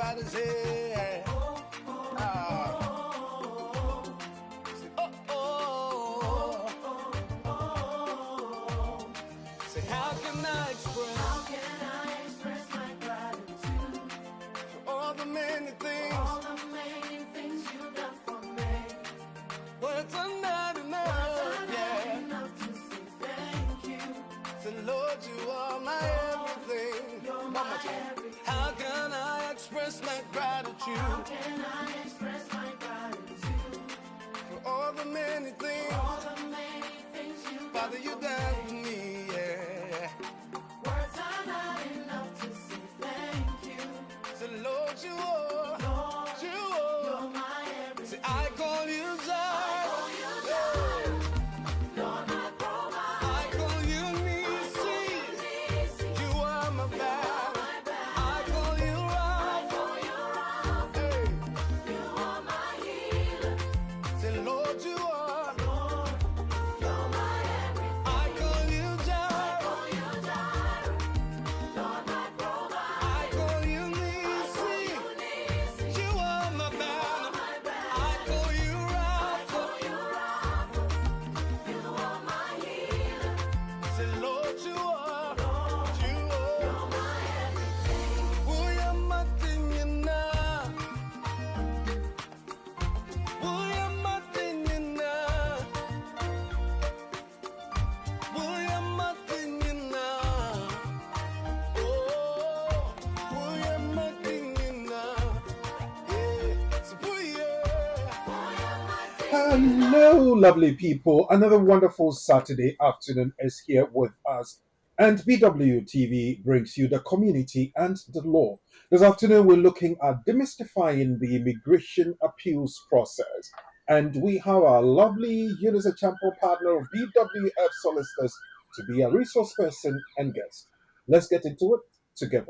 everybody's here. Say, how can I express my gratitude for all the many things you've done for me? Words are not enough, to say thank you. Say, Lord, you are my everything. You're my everything. How can I express my gratitude? How can I express my gratitude for all the many things, Father, you done for me, yeah. Words are not enough to say thank you. Say, Lord, you are, you're my everything. Say, I call you Zion. You're my provider. I call you Nisi. You are my battle. I call you Rapha. Hey. You are my healer. Say, Lord, you are. You're my everything. I call you Jireh. Lord, my provider. I call you Nisi. You are my banner. I call you Rapha. You are my healer. Say, Lord, you are. You're my everything. Uya matinyana. Uya matinyana. Uya matinyana. Oh, uya matinyana. Yeah. So, Hello, lovely people. Another wonderful Saturday afternoon is here with us. And BWTV brings you the community and the law. This afternoon, we're looking at demystifying the immigration appeals process. And we have our lovely Eunice Champo partner of BWF Solicitors to be a resource person and guest. Let's get into it together.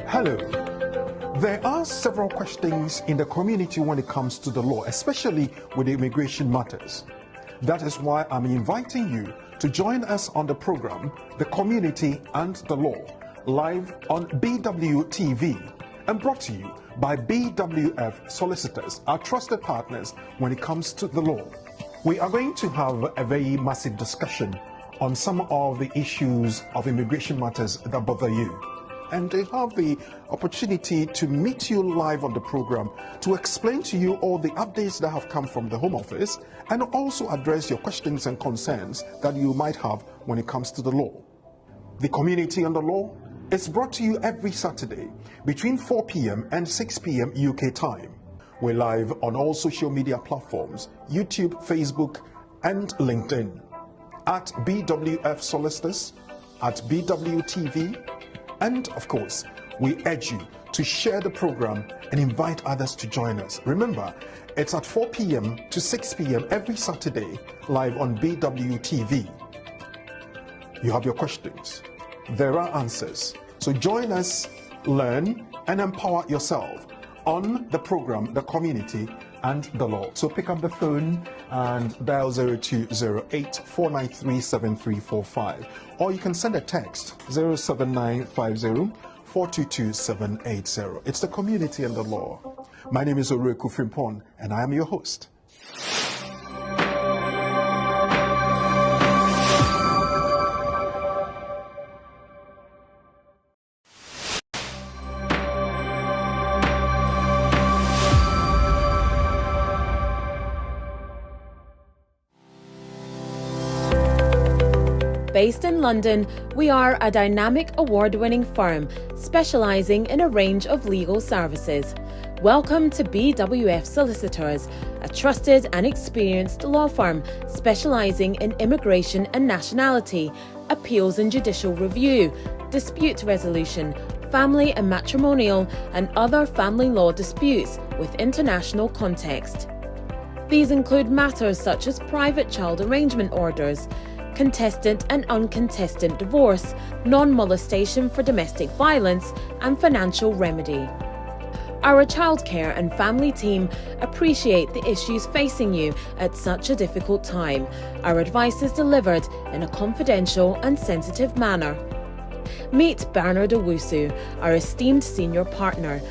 Hello. There are several questions in the community when it comes to the law, especially with immigration matters. That is why I'm inviting you to join us on the program, The Community and the Law, live on BWTV and brought to you by BWF Solicitors, our trusted partners when it comes to the law. We are going to have a very massive discussion on some of the issues of immigration matters that bother you. And they have the opportunity to meet you live on the program to explain to you all the updates that have come from the Home Office and also address your questions and concerns that you might have when it comes to the law. The Community and the Law is brought to you every Saturday between 4 p.m. and 6 p.m. UK time. We're live on all social media platforms, YouTube, Facebook, and LinkedIn, at BWF Solicitors, at BWTV, and of course, we urge you to share the program and invite others to join us. Remember, it's at 4 p.m. to 6 p.m. every Saturday, live on BWTV. You have your questions. There are answers. So join us, learn, and empower yourself on the program, The Community and the Law. So pick up the phone and dial 0208-493-7345. Or you can send a text 07950-422-780. It's The Community and the Law. My name is Oreku Frimpon and I am your host. Based in London, we are a dynamic award-winning firm specialising in a range of legal services. Welcome to BWF Solicitors, a trusted and experienced law firm specialising in immigration and nationality, appeals and judicial review, dispute resolution, family and matrimonial, and other family law disputes with international context. These include matters such as private child arrangement orders, contested and uncontested divorce, non-molestation for domestic violence, and financial remedy. Our childcare and family team appreciate the issues facing you at such a difficult time. Our advice is delivered in a confidential and sensitive manner. Meet Bernard Owusu, our esteemed senior partner.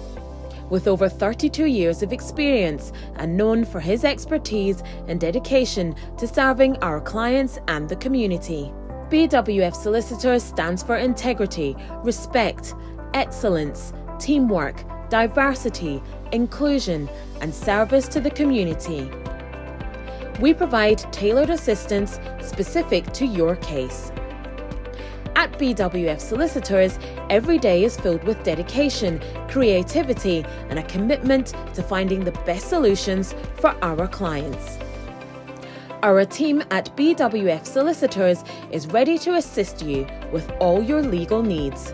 With over 32 years of experience and known for his expertise and dedication to serving our clients and the community. BWF Solicitors stands for integrity, respect, excellence, teamwork, diversity, inclusion, and service to the community. We provide tailored assistance specific to your case. At BWF Solicitors, every day is filled with dedication, creativity, and a commitment to finding the best solutions for our clients. Our team at BWF Solicitors is ready to assist you with all your legal needs.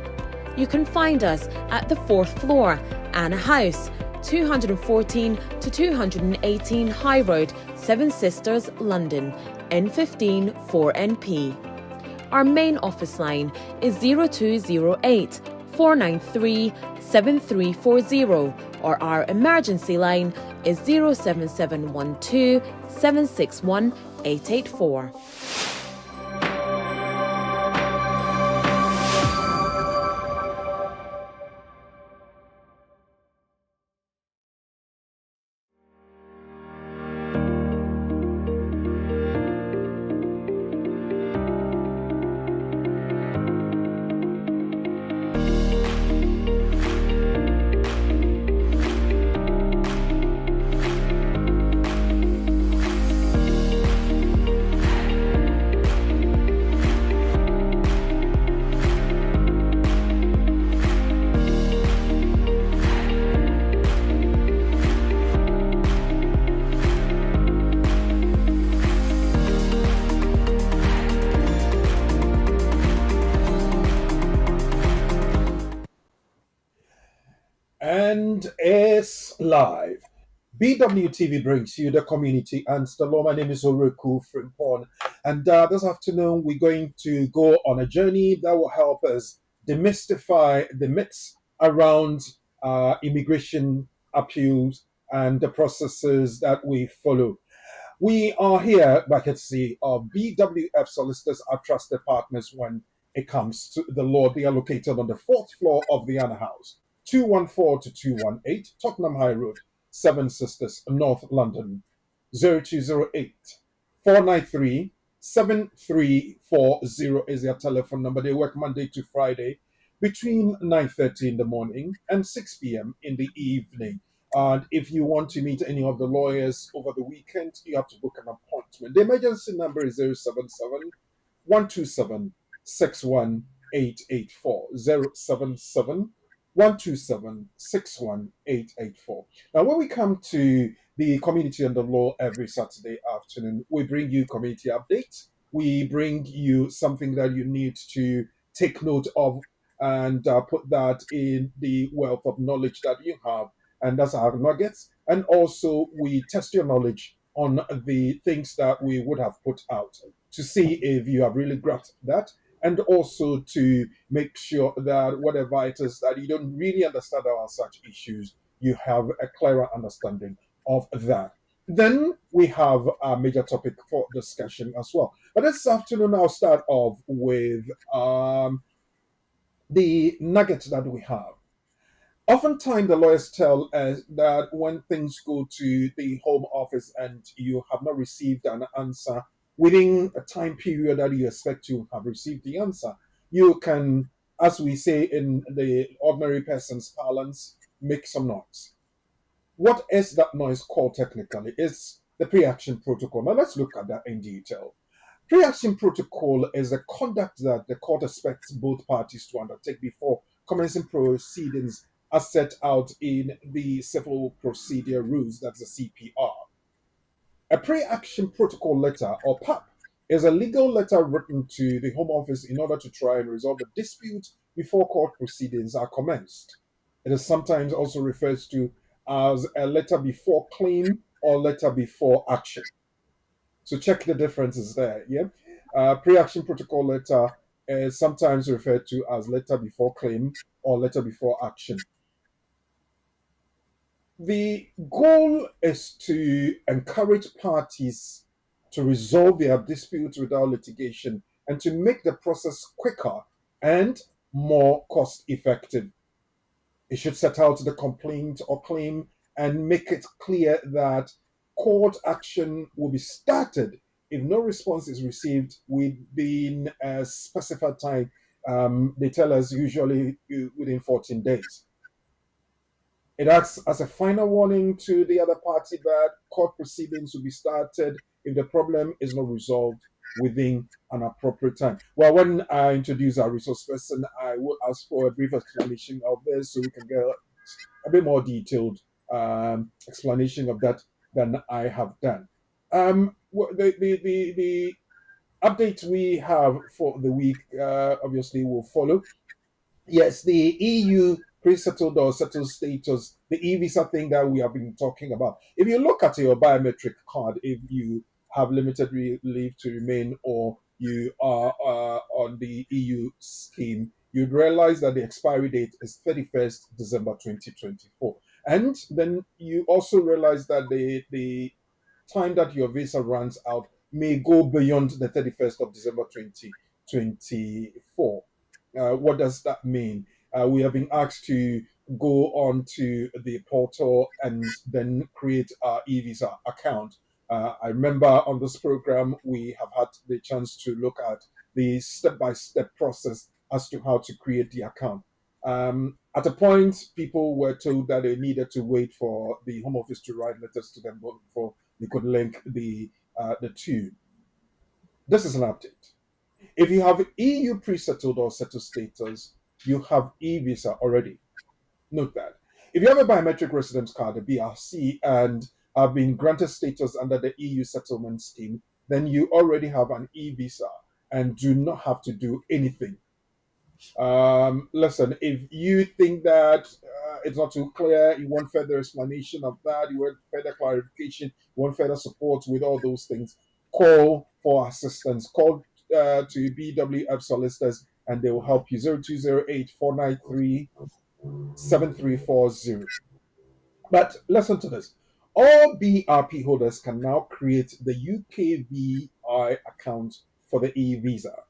You can find us at the 4th floor, Anna House, 214 to 218 High Road, Seven Sisters, London, N15 4NP. Our main office line is 0208 493 7340, or our emergency line is 07712 761 884. And it's live. BWTV brings you the community and the law. My name is Oreku Frimpon, and this afternoon we're going to go on a journey that will help us demystify the myths around immigration appeals and the processes that we follow. We are here by courtesy of BWF Solicitors, our trusted partners when it comes to the law. They are located on the 4th floor of the Anna House, 214 to 218 Tottenham High Road, Seven Sisters, North London, 0208 493 7340 is their telephone number. They work Monday to Friday between 9:30 in the morning and 6 p.m. in the evening. And if you want to meet any of the lawyers over the weekend, you have to book an appointment. The emergency number is 077 127 61884. 077 127 61884. Now, when we come to the community and the law every Saturday afternoon, we bring you community updates. We bring you something that you need to take note of and put that in the wealth of knowledge that you have. And that's our nuggets. And also, we test your knowledge on the things that we would have put out to see if you have really grasped that, and also to make sure that whatever it is that you don't really understand about such issues, you have a clearer understanding of that. Then we have a major topic for discussion as well. But this afternoon, I'll start off with the nuggets that we have. Oftentimes, the lawyers tell us that when things go to the Home Office and you have not received an answer within a time period that you expect to have received the answer, you can, as we say in the ordinary person's parlance, make some noise. What is that noise called technically? It's the pre-action protocol. Now let's look at that in detail. Pre-action protocol is a conduct that the court expects both parties to undertake before commencing proceedings as set out in the Civil Procedure Rules, that's the CPR. A pre-action protocol letter, or PAP, is a legal letter written to the Home Office in order to try and resolve a dispute before court proceedings are commenced. It is sometimes also referred to as a letter before claim or letter before action. So check the differences there. Yeah. Pre-action protocol letter is sometimes referred to as letter before claim or letter before action. The goal is to encourage parties to resolve their disputes without litigation and to make the process quicker and more cost effective. It should set out the complaint or claim and make it clear that court action will be started if no response is received within a specified time. They tell us usually within 14 days. It acts as a final warning to the other party that court proceedings will be started if the problem is not resolved within an appropriate time. Well, when I introduce our resource person, I will ask for a brief explanation of this so we can get a bit more detailed explanation of that than I have done. The update we have for the week obviously will follow. Yes, the EU pre-settled or settled status, the e-visa thing that we have been talking about. If you look at your biometric card, if you have limited leave to remain or you are on the EU scheme, you'd realize that the expiry date is 31st December 2024. And then you also realize that the time that your visa runs out may go beyond the 31st of December 2024. What does that mean? We have been asked to go on to the portal and then create our e-visa account. I remember on this program, we have had the chance to look at the step-by-step process as to how to create the account. At a point, people were told that they needed to wait for the Home Office to write letters to them before they could link the two. This is an update. If you have EU pre-settled or settled status, you have e-visa already. Note that. If you have a biometric residence card, a BRC, and have been granted status under the EU settlement scheme, then you already have an e-visa and do not have to do anything. Listen, if you think that it's not too clear, you want further explanation of that, you want further clarification, you want further support with all those things, call for assistance. Call to BWF Solicitors and they will help you. 0208 493 7340. But listen to this. All BRP holders can now create the UKVI account for the e-visa.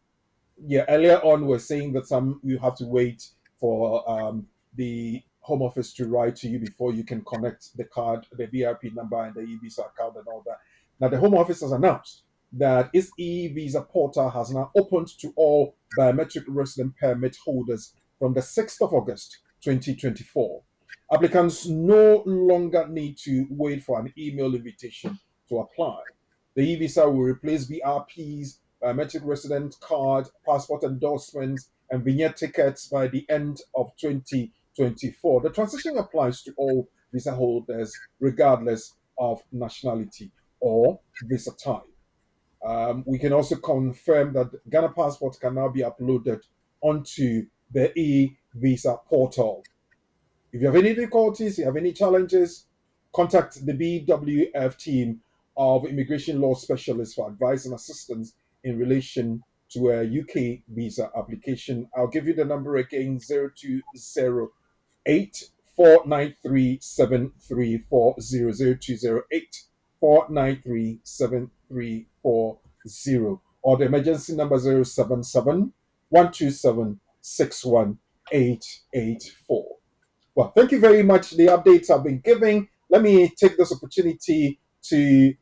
Yeah, earlier on we're saying that some you have to wait for the Home Office to write to you before you can connect the card, the BRP number, and the e-visa account and all that. Now the Home Office has announced that its e-visa portal has now opened to all biometric resident permit holders from the 6th of August 2024. Applicants no longer need to wait for an email invitation to apply. The e-visa will replace BRP's biometric resident card, passport endorsements, and vignette tickets by the end of 2024. The transition applies to all visa holders regardless of nationality or visa type. We can also confirm that Ghana passports can now be uploaded onto the e-visa portal. If you have any difficulties, you have any challenges, contact the BWF team of immigration law specialists for advice and assistance in relation to a UK visa application. I'll give you the number again, 0208 493 7340, 0208 493 7340, or the emergency number 077 127 61884. Well, thank you very much. The updates have been given. Let me take this opportunity to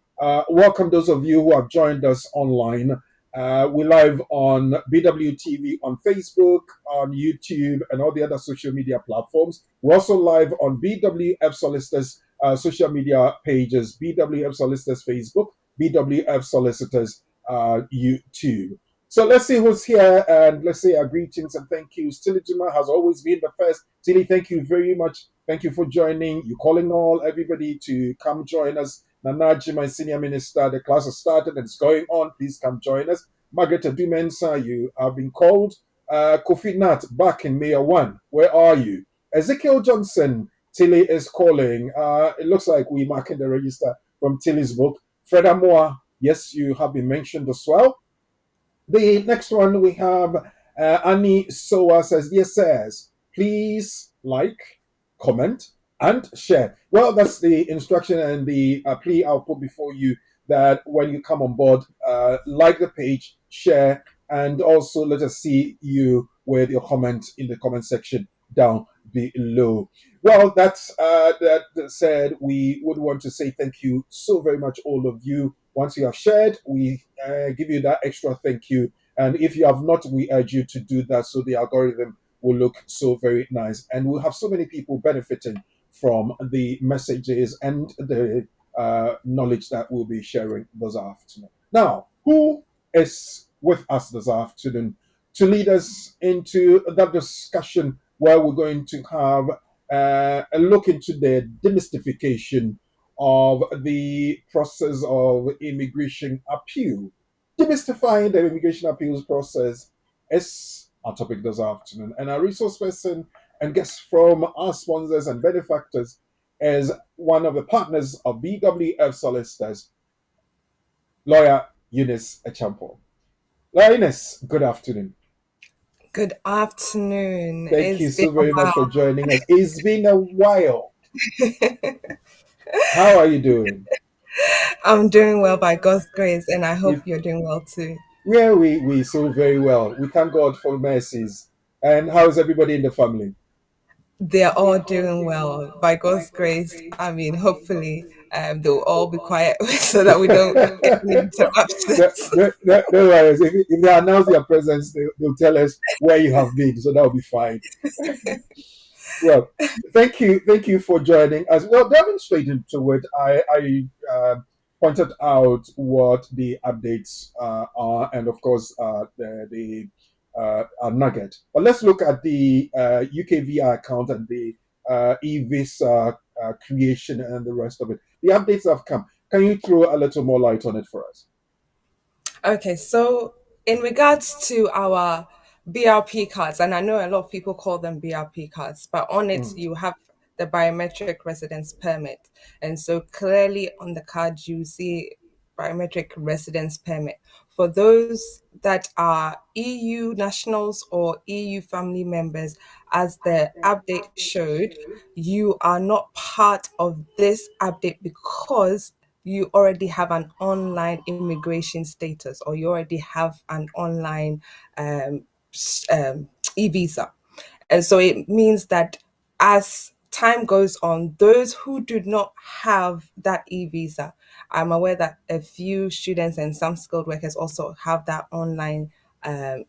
welcome those of you who have joined us online. We're live on BWTV on Facebook, on YouTube, and all the other social media platforms. We're also live on BWF Solicitors social media pages, BWF Solicitors Facebook, BWF Solicitors YouTube. So let's see who's here, and let's say our greetings and thank yous. Tilly Juma has always been the first. Tilly, thank you very much. Thank you for joining. You're calling all everybody to come join us. Nanaji, my senior minister, the class has started and it's going on. Please come join us. Margaret Adumensa, you have been called. Kofi Nat, back in Mayor 1. Where are you? Ezekiel Johnson, Tilly is calling. It looks like we're marking the register from Tilly's book. Fred Amoa, yes, you have been mentioned as well. The next one we have Annie Soa says, "Dear sirs, please like, comment, and share." Well, that's the instruction and the plea I'll put before you, that when you come on board, like the page, share, and also let us see you with your comment in the comment section down below. Well, that said, we would want to say thank you so very much, all of you. Once you have shared, we give you that extra thank you. And if you have not, we urge you to do that so the algorithm will look so very nice. And we'll have so many people benefiting from the messages and the knowledge that we'll be sharing this afternoon. Now, who is with us this afternoon to lead us into that discussion where we're going to have a look into the demystification of the process of immigration appeal? Demystifying the immigration appeals process is our topic this afternoon. And our resource person and guest from our sponsors and benefactors is one of the partners of BWF Solicitors, lawyer Eunice Echampo. Lawyer Eunice, good afternoon. Good afternoon. Thank you so very much for joining us. It's been a while. How are you doing? I'm doing well by God's grace, and I hope you're doing well too. Yeah, we so very well. We thank God for mercies. And how is everybody in the family? They're all doing well by God's grace. I mean, hopefully, they'll all be quiet so that we don't get any interruptions. No worries. If they announce their presence, they'll tell us where you have been, so that'll be fine. Well, thank you for joining us. Well, diving straight into it, I pointed out what the updates are, and of course, the nugget. But let's look at the UKVI account and the e-visa creation and the rest of it. The updates have come. Can you throw a little more light on it for us? Okay, so in regards to our BRP cards, and I know a lot of people call them BRP cards, but on it you have the biometric residence permit. And so clearly on the card you see biometric residence permit. For those that are EU nationals or EU family members, as the update showed, you are not part of this update because you already have an online immigration status, or you already have an online e-visa. And so it means that as time goes on, those who do not have that e-visa, I'm aware that a few students and some skilled workers also have that online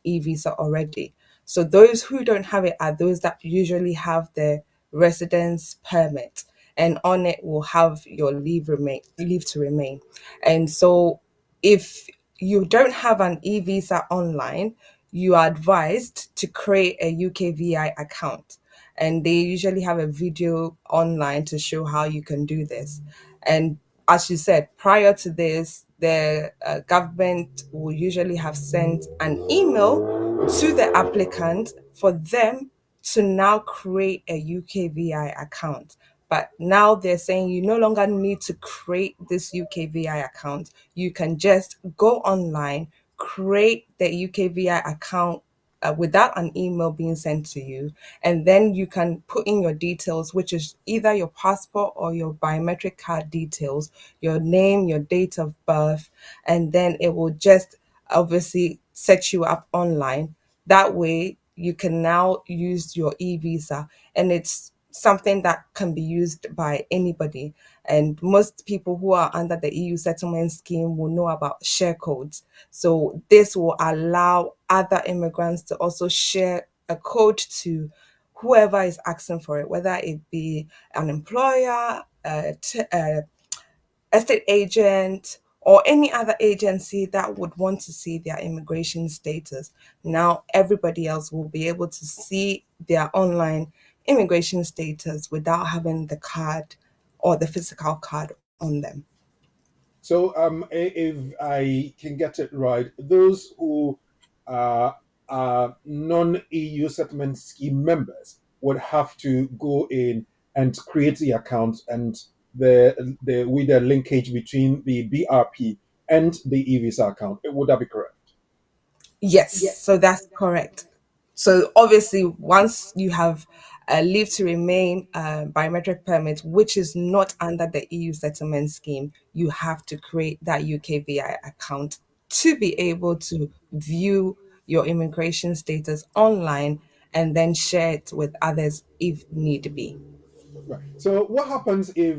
e-visa already. So those who don't have it are those that usually have the residence permit, and on it will have your leave to remain. And so if you don't have an e-visa online, you are advised to create a UKVI account. And they usually have a video online to show how you can do this. And as you said, prior to this, the government will usually have sent an email to the applicant for them to now create a UKVI account. But now they're saying you no longer need to create this UKVI account. You can just go online, create the UKVI account without an email being sent to you. And then you can put in your details, which is either your passport or your biometric card details, your name, your date of birth, and then it will just obviously set you up online. That way, you can now use your e-visa, and it's something that can be used by anybody. And most people who are under the EU settlement scheme will know about share codes. So this will allow other immigrants to also share a code to whoever is asking for it, whether it be an employer, estate agent, or any other agency that would want to see their immigration status. Now everybody else will be able to see their online immigration status without having the card or the physical card on them. So, if I can get it right, those who are non-EU settlement scheme members would have to go in and create the account, and the linkage between the BRP and the e-visa account. Would that be correct? Yes, so that's correct. So obviously, once you have a leave to remain biometric permit, which is not under the EU settlement scheme, you have to create that UKVI account to be able to view your immigration status online and then share it with others if need be. Right. So what happens if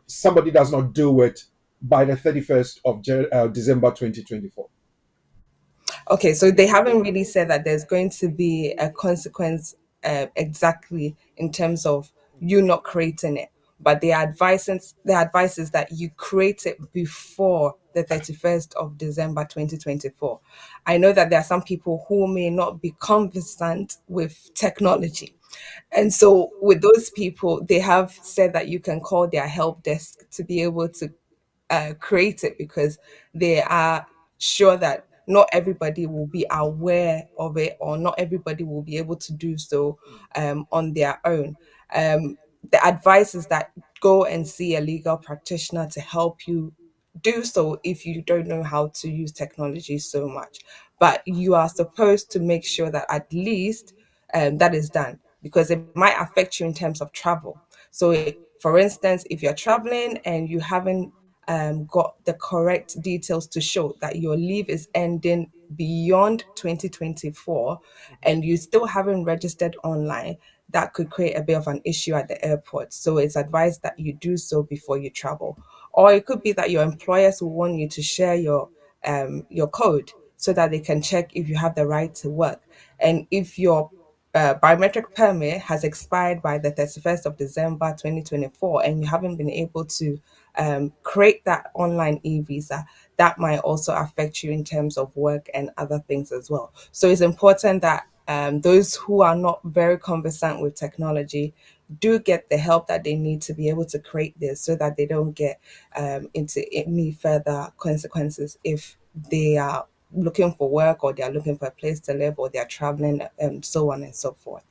somebody does not do it by the 31st of December 2024? Okay, so they haven't really said that there's going to be a consequence exactly in terms of you not creating it, but the advice is that you create it before the 31st of December 2024. I know that there are some people who may not be conversant with technology. And so with those people, they have said that you can call their help desk to be able to create it because they are sure that not everybody will be aware of it or not everybody will be able to do so on their own. The advice is that go and see a legal practitioner to help you do so if you don't know how to use technology so much. But you are supposed to make sure that at least that is done because it might affect you in terms of travel. So, for instance, if you're traveling and you haven't got the correct details to show that your leave is ending beyond 2024 and you still haven't registered online, that could create a bit of an issue at the airport. So it's advised that you do so before you travel. Or it could be that your employers will want you to share your code so that they can check if you have the right to work. And if your biometric permit has expired by the 31st of December 2024 and you haven't been able to create that online e-visa, that might also affect you in terms of work and other things as well. So it's important that those who are not very conversant with technology do get the help that they need to be able to create this so that they don't get into any further consequences if they are looking for work or they are looking for a place to live or they're traveling and so on and so forth.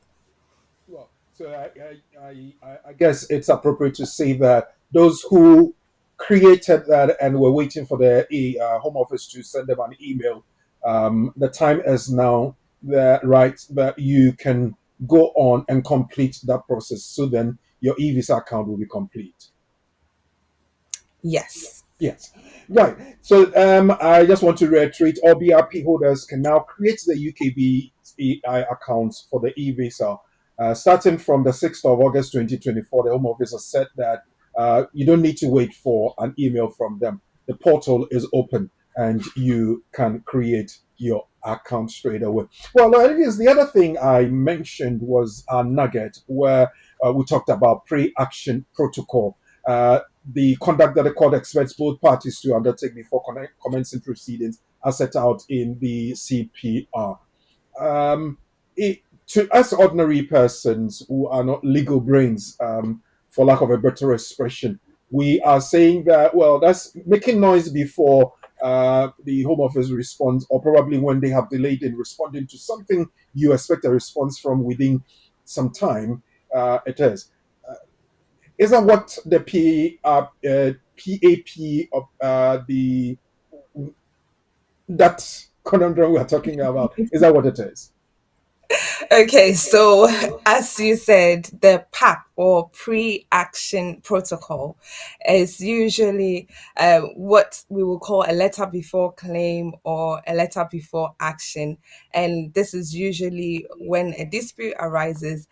Well, so I guess it's appropriate to say that those who created that and were waiting for the Home Office to send them an email, the time is now that right that you can go on and complete that process. So then your e-visa account will be complete. Yes. Yes, right. So I just want to reiterate: all BRP holders can now create the UKVI accounts for the e-visa. Starting from the 6th of August 2024, the Home Office has said that you don't need to wait for an email from them. The portal is open and you can create your account straight away. Well, I guess the other thing I mentioned was a nugget where we talked about pre-action protocol. The conduct that the court expects both parties to undertake before commencing proceedings are set out in the CPR. Um, to us ordinary persons who are not legal brains, for lack of a better expression, we are saying that, well, that's making noise before the Home Office responds, or probably when they have delayed in responding to something you expect a response from within some time. It is. Is that what the PAP of the that conundrum we are talking about? Is that what it is? Okay, so as you said, the PAP or pre-action protocol is usually what we will call a letter before claim or a letter before action. And this is usually when a dispute arises,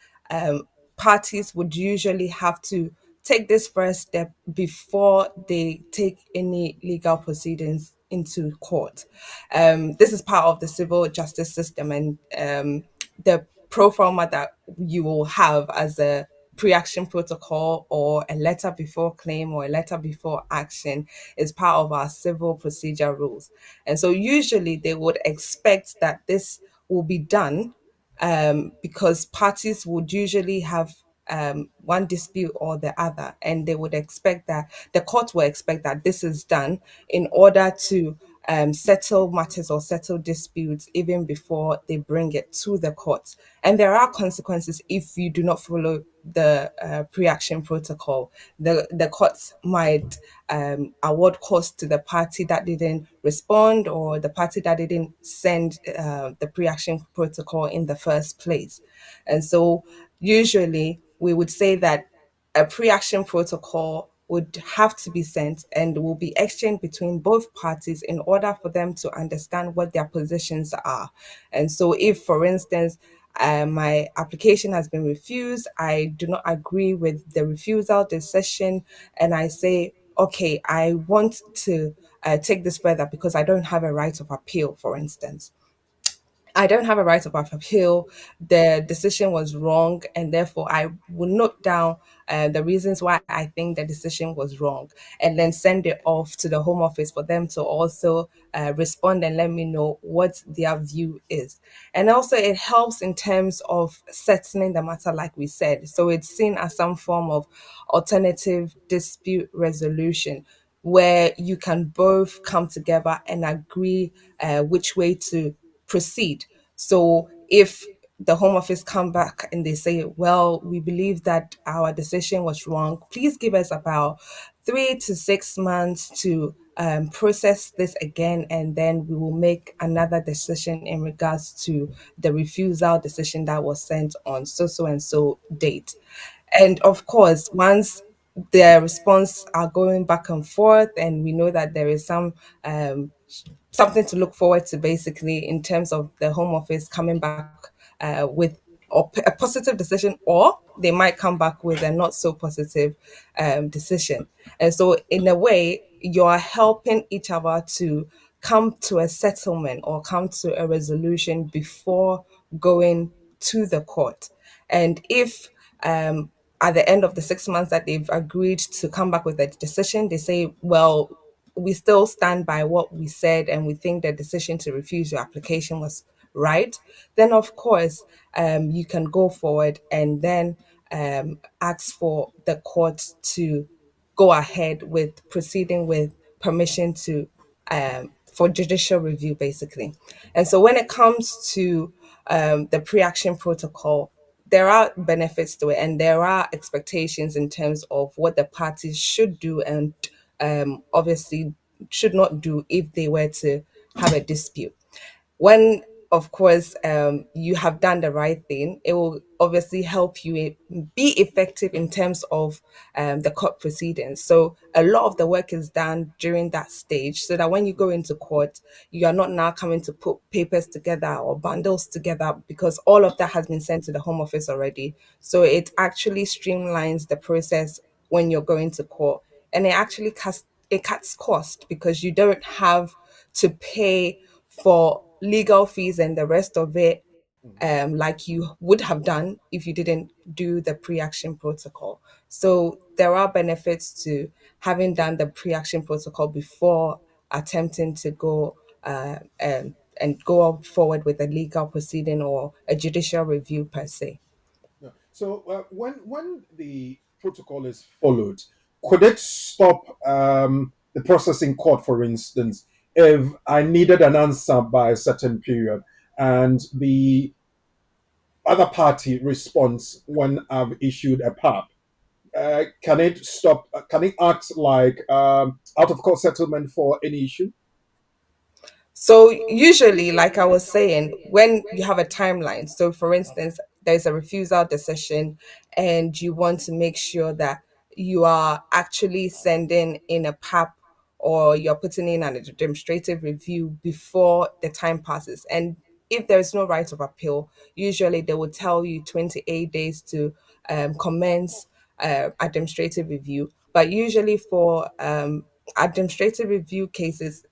parties would usually have to take this first step before they take any legal proceedings into court. This is part of the civil justice system, and the pro forma that you will have as a pre-action protocol or a letter before claim or a letter before action is part of our civil procedure rules. And so usually they would expect that this will be done because parties would usually have one dispute or the other, and they would expect that the court will expect that this is done in order to settle matters or settle disputes even before they bring it to the courts. And there are consequences if you do not follow the pre-action protocol. The courts might award costs to the party that didn't respond, or the party that didn't send the pre-action protocol in the first place. And so usually we would say that a pre-action protocol would have to be sent and will be exchanged between both parties in order for them to understand what their positions are. And so if, for instance, my application has been refused, I do not agree with the refusal decision, and I say, okay, I want to take this further because I don't have a right of appeal, for instance. I don't have a right of appeal. The decision was wrong, and therefore I will note down the reasons why I think the decision was wrong, and then send it off to the Home Office for them to also respond and let me know what their view is. And also, it helps in terms of settling the matter, like we said. So it's seen as some form of alternative dispute resolution, where you can both come together and agree which way to proceed. So if the Home Office come back and they say, well, we believe that our decision was wrong, please give us about 3 to 6 months to process this again, and then we will make another decision in regards to the refusal decision that was sent on so and so date. And of course, once the response are going back and forth, and we know that there is um, something to look forward to, basically, in terms of the Home Office coming back with a positive decision, or they might come back with a not so positive decision. And so, in a way, you're helping each other to come to a settlement or come to a resolution before going to the court. And if at the end of the 6 months that they've agreed to come back with a decision, they say, well, we still stand by what we said and we think the decision to refuse your application was right, then of course you can go forward and then ask for the court to go ahead with proceeding with permission to for judicial review, basically. And so when it comes to the pre-action protocol, there are benefits to it, and there are expectations in terms of what the parties should do and obviously should not do if they were to have a dispute. When, of course, you have done the right thing, it will obviously help you be effective in terms of the court proceedings. So a lot of the work is done during that stage, so that when you go into court, you are not now coming to put papers together or bundles together, because all of that has been sent to the Home Office already. So it actually streamlines the process when you're going to court, and it cuts cost, because you don't have to pay for legal fees and the rest of it, like you would have done if you didn't do the pre-action protocol. So there are benefits to having done the pre-action protocol before attempting to go and go forward with a legal proceeding or a judicial review per se. Yeah. So when the protocol is followed, could it stop the process in court, for instance, if I needed an answer by a certain period and the other party responds when I've issued a PAP? Can it stop? Can it act like out of court settlement for any issue? So usually, like I was saying, when you have a timeline, so for instance, there's a refusal decision and you want to make sure that you are actually sending in a PAP, or you're putting in an administrative review before the time passes. And if there is no right of appeal, usually they will tell you 28 days to commence administrative review. But usually for administrative review cases,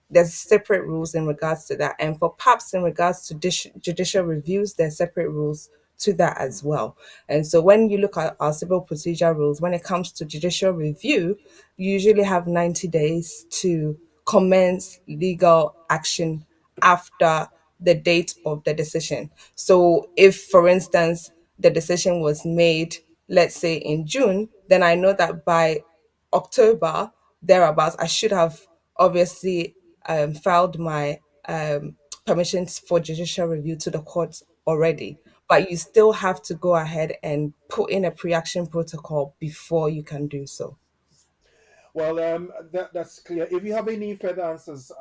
there's separate rules in regards to that. And for PAPs, in regards to judicial reviews, there's separate rules to that as well. And so when you look at our civil procedure rules, when it comes to judicial review, you usually have 90 days to commence legal action after the date of the decision. So if, for instance, the decision was made, let's say in June, then I know that by October, thereabouts, I should have obviously filed my permissions for judicial review to the court already. but you still have to go ahead and put in a pre-action protocol before you can do so. Well, that's clear. If you have any further answers,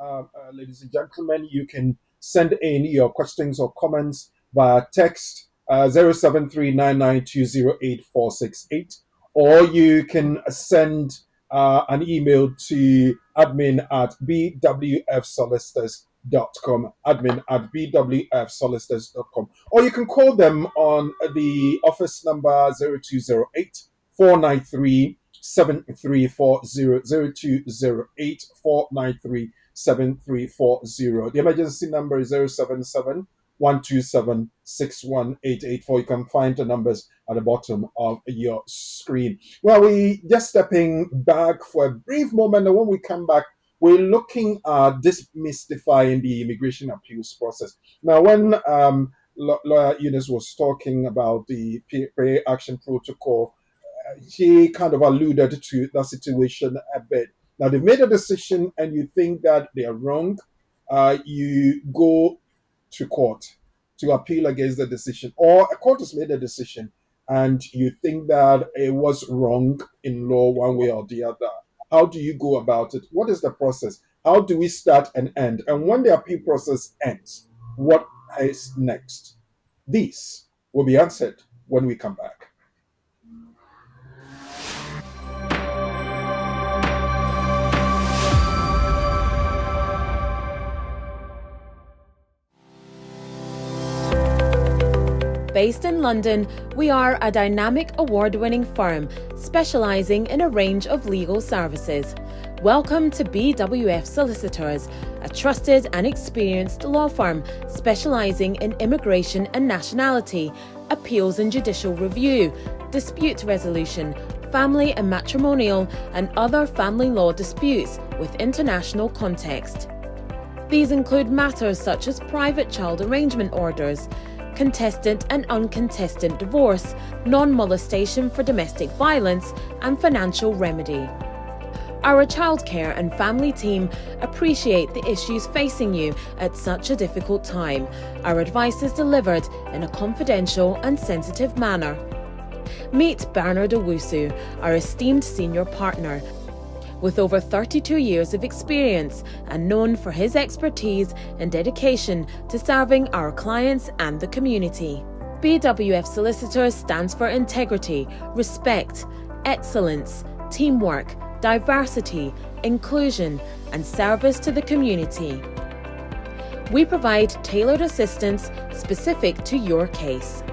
ladies and gentlemen, you can send in your questions or comments via text 07399208468, or you can send an email to admin@bwfsolicitors.com, admin@bwfsolicitors.com, or you can call them on the office number 0208 493 7340 The emergency number is 077-127-61884. You can find the numbers at the bottom of your screen. Well, we just stepping back for a brief moment, and when we come back, we're looking at demystifying the immigration appeals process. Now, when Lawyer Eunice was talking about the pre-action protocol, she kind of alluded to that situation a bit. Now, they've made a decision and you think that they are wrong, you go to court to appeal against the decision, or a court has made a decision and you think that it was wrong in law one way or the other. How do you go about it? What is the process? How do we start and end? And when the appeal process ends, what is next? These will be answered when we come back. Based in London, we are a dynamic award-winning firm specialising in a range of legal services. Welcome to BWF Solicitors, a trusted and experienced law firm specialising in immigration and nationality, appeals and judicial review, dispute resolution, family and matrimonial, and other family law disputes with international context. These include matters such as private child arrangement orders, contested and uncontested divorce, non-molestation for domestic violence, and financial remedy. Our childcare and family team appreciate the issues facing you at such a difficult time. Our advice is delivered in a confidential and sensitive manner. Meet Bernard Owusu, our esteemed senior partner, with over 32 years of experience and known for his expertise and dedication to serving our clients and the community. BWF Solicitors stands for integrity, respect, excellence, teamwork, diversity, inclusion, and service to the community. We provide tailored assistance specific to your case.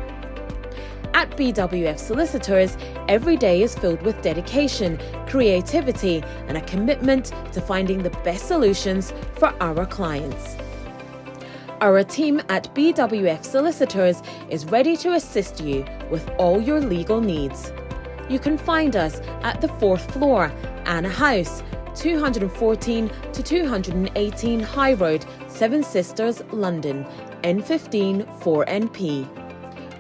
At BWF Solicitors, every day is filled with dedication, creativity, and a commitment to finding the best solutions for our clients. Our team at BWF Solicitors is ready to assist you with all your legal needs. You can find us at the 4th floor, Anna House, 214 to 218 High Road, Seven Sisters, London, N15 4NP.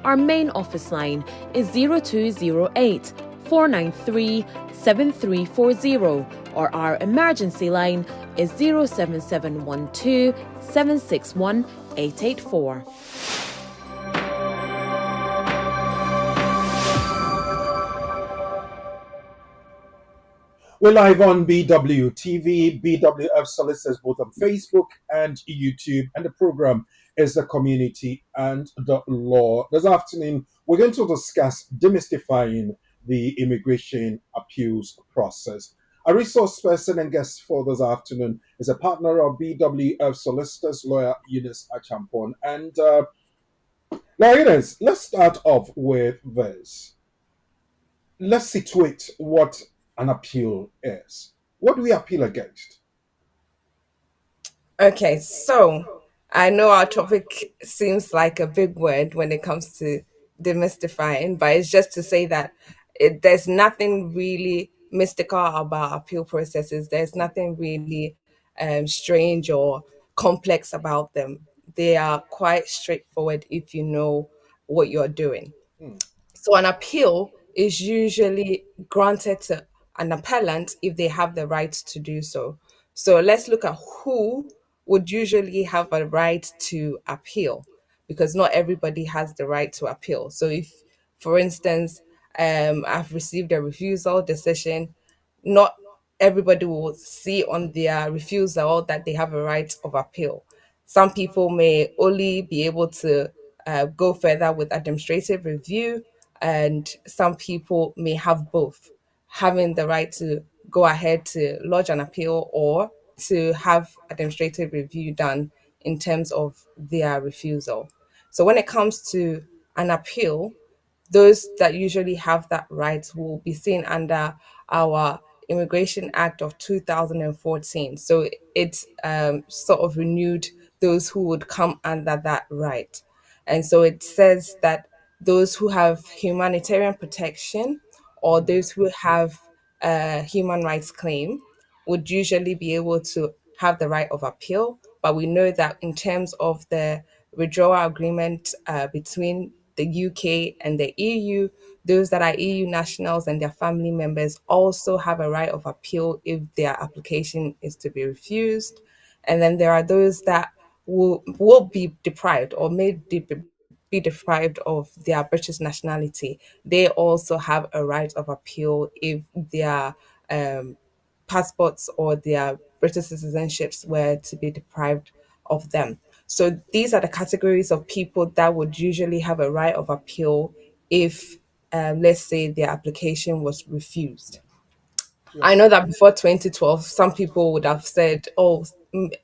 Our main office line is 0208 493 7340, or our emergency line is 07712 761 884. We're live on BWTV, BWF Solicitors, both on Facebook and YouTube, and the program is the community and the law. This afternoon, we're going to discuss demystifying the immigration appeals process. A resource person and guest for this afternoon is a partner of BWF Solicitors, Lawyer Eunice Achampon. And Lawyer Eunice, let's start off with this. Let's situate what an appeal is. What do we appeal against? Okay, so I know our topic seems like a big word when it comes to demystifying, but it's just to say that there's nothing really mystical about appeal processes. There's nothing really strange or complex about them. They are quite straightforward if you know what you're doing. So an appeal is usually granted to an appellant if they have the right to do so. So let's look at who would usually have a right to appeal. because not everybody has the right to appeal. So if, for instance, I've received a refusal decision, not everybody will see on their refusal that they have a right of appeal. Some people may only be able to go further with administrative review, and some people may have both, having the right to go ahead to lodge an appeal or to have administrative review done in terms of their refusal. So when it comes to an appeal, those that usually have that right will be seen under our Immigration Act of 2014. So it's sort of renewed those who would come under that right. And so it says that those who have humanitarian protection or those who have a human rights claim would usually be able to have the right of appeal. But we know that in terms of the withdrawal agreement between the UK and the EU, those that are EU nationals and their family members also have a right of appeal if their application is to be refused. And then there are those that will be deprived or be deprived of their British nationality. They also have a right of appeal if their um, passports or their British citizenships were to be deprived of them. So these are the categories of people that would usually have a right of appeal if, let's say, their application was refused. Sure. I know that before 2012, some people would have said, "Oh,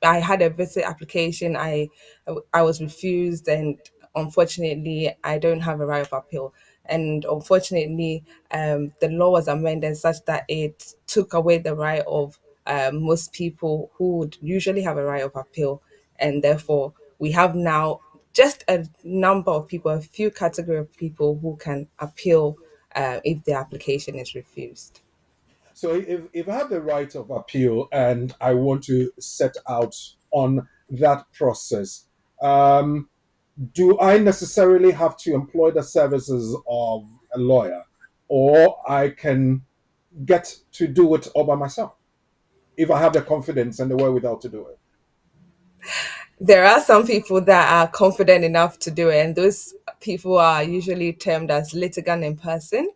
I had a visit application. I was refused, and unfortunately, I don't have a right of appeal." And unfortunately, the law was amended such that it took away the right of most people who would usually have a right of appeal, and therefore we have now just a number of people, a few category of people who can appeal if their application is refused. So if I have the right of appeal and I want to set out on that process, um, do I necessarily have to employ the services of a lawyer, or I can get to do it all by myself if I have the confidence and the wherewithal to do it? There are some people that are confident enough to do it, and those people are usually termed as litigant in person.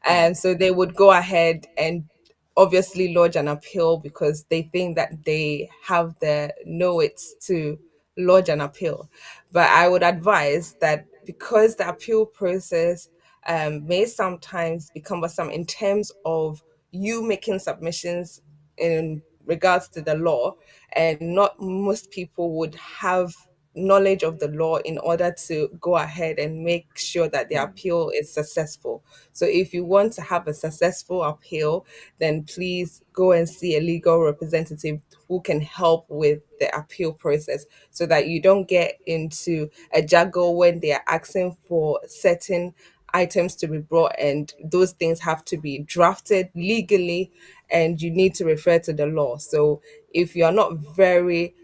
And so they would go ahead and obviously lodge an appeal because they think that they have the know it to lodge an appeal. But I would advise that because the appeal process may sometimes be cumbersome in terms of you making submissions in regards to the law, and not most people would have knowledge of the law in order to go ahead and make sure that the appeal is successful. So if you want to have a successful appeal, then please go and see a legal representative who can help with the appeal process so that you don't get into a juggle when they are asking for certain items to be brought, and those things have to be drafted legally and you need to refer to the law. So if you're not very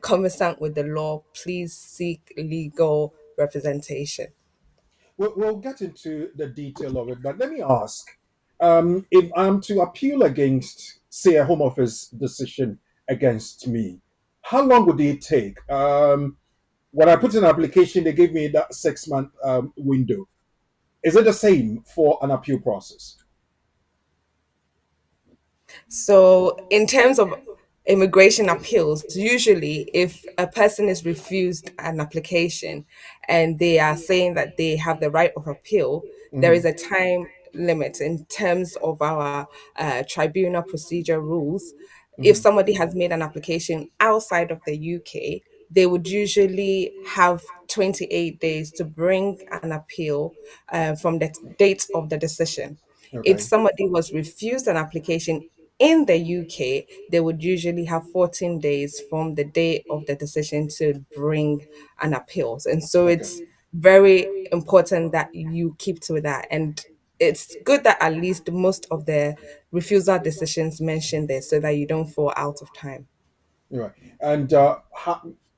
conversant with the law, please seek legal representation. We'll get into the detail of it, but let me ask, if I'm to appeal against, say, a Home Office decision against me, how long would it take? When I put in an application, they gave me that 6 month window. Is it the same for an appeal process? So, in terms of immigration appeals, usually if a person is refused an application and they are saying that they have the right of appeal, there is Mhm. a time limit in terms of our tribunal procedure rules. If Mhm. somebody has made an application outside of the UK, they would usually have 28 days to bring an appeal from the date of the decision. If Okay. somebody was refused an application in the UK, they would usually have 14 days from the day of the decision to bring an appeal. And so Okay. it's very important that you keep to that. And it's good that at least most of the refusal decisions mention this so that you don't fall out of time. Right. And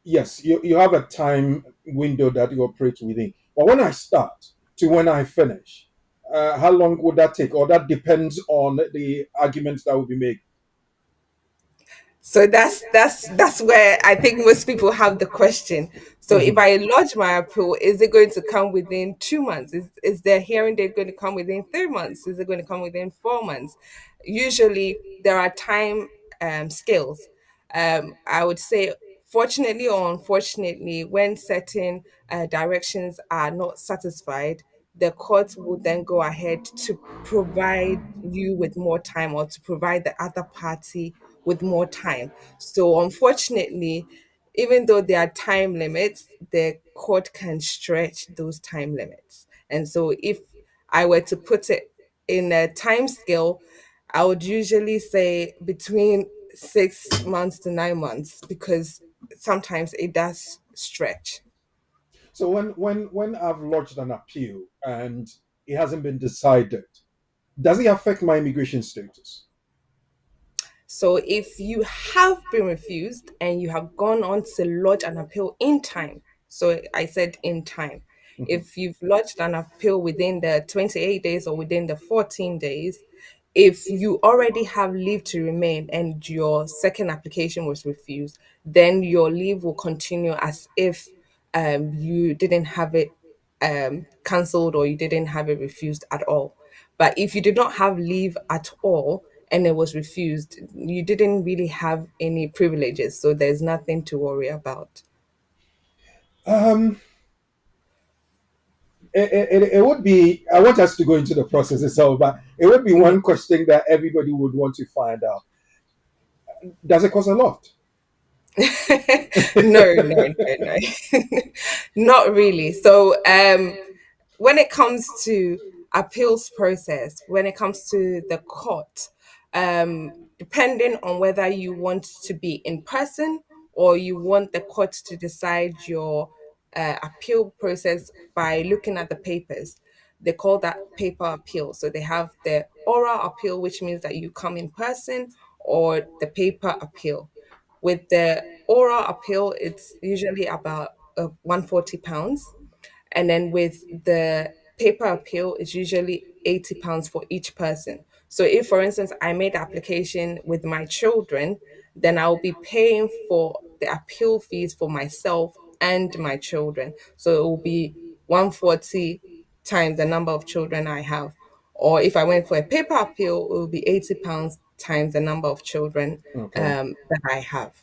yes, you have a time window that you operate within. But when I start to when I finish, how long would that take? Or that depends on the arguments that will be made. So that's where I think most people have the question. So if Mhm. I lodge my appeal, is it going to come within 2 months? Is their hearing date going to come within 3 months? Is it going to come within 4 months? Usually there are time scales. I would say, fortunately or unfortunately, when certain directions are not satisfied, the court will then go ahead to provide you with more time, or to provide the other party with more time. So unfortunately, even though there are time limits, the court can stretch those time limits. And so if I were to put it in a time scale, I would usually say between 6 months to 9 months, because sometimes it does stretch. So when I've lodged an appeal and it hasn't been decided, does it affect my immigration status? So if you have been refused and you have gone on to lodge an appeal in time, so I said in time, Mhm. if you've lodged an appeal within the 28 days or within the 14 days, if you already have leave to remain and your second application was refused, then your leave will continue as if you didn't have it cancelled, or you didn't have it refused at all. But if you did not have leave at all and it was refused, you didn't really have any privileges. So there's nothing to worry about. Um, it would be, I want us to go into the process itself, but it would be Yeah. one question that everybody would want to find out. Does it cost a lot? No, no, no, no. Not really. So when it comes to appeals process, when it comes to the court, depending on whether you want to be in person or you want the court to decide your appeal process by looking at the papers, they call that paper appeal. So they have the oral appeal, which means that you come in person, or the paper appeal. With the oral appeal, it's usually about £140. And then with the paper appeal, it's usually £80 for each person. So if, for instance, I made the application with my children, then I'll be paying for the appeal fees for myself and my children. So it will be 140 times the number of children I have. Or if I went for a paper appeal, it will be £80 times the number of children Okay. that I have.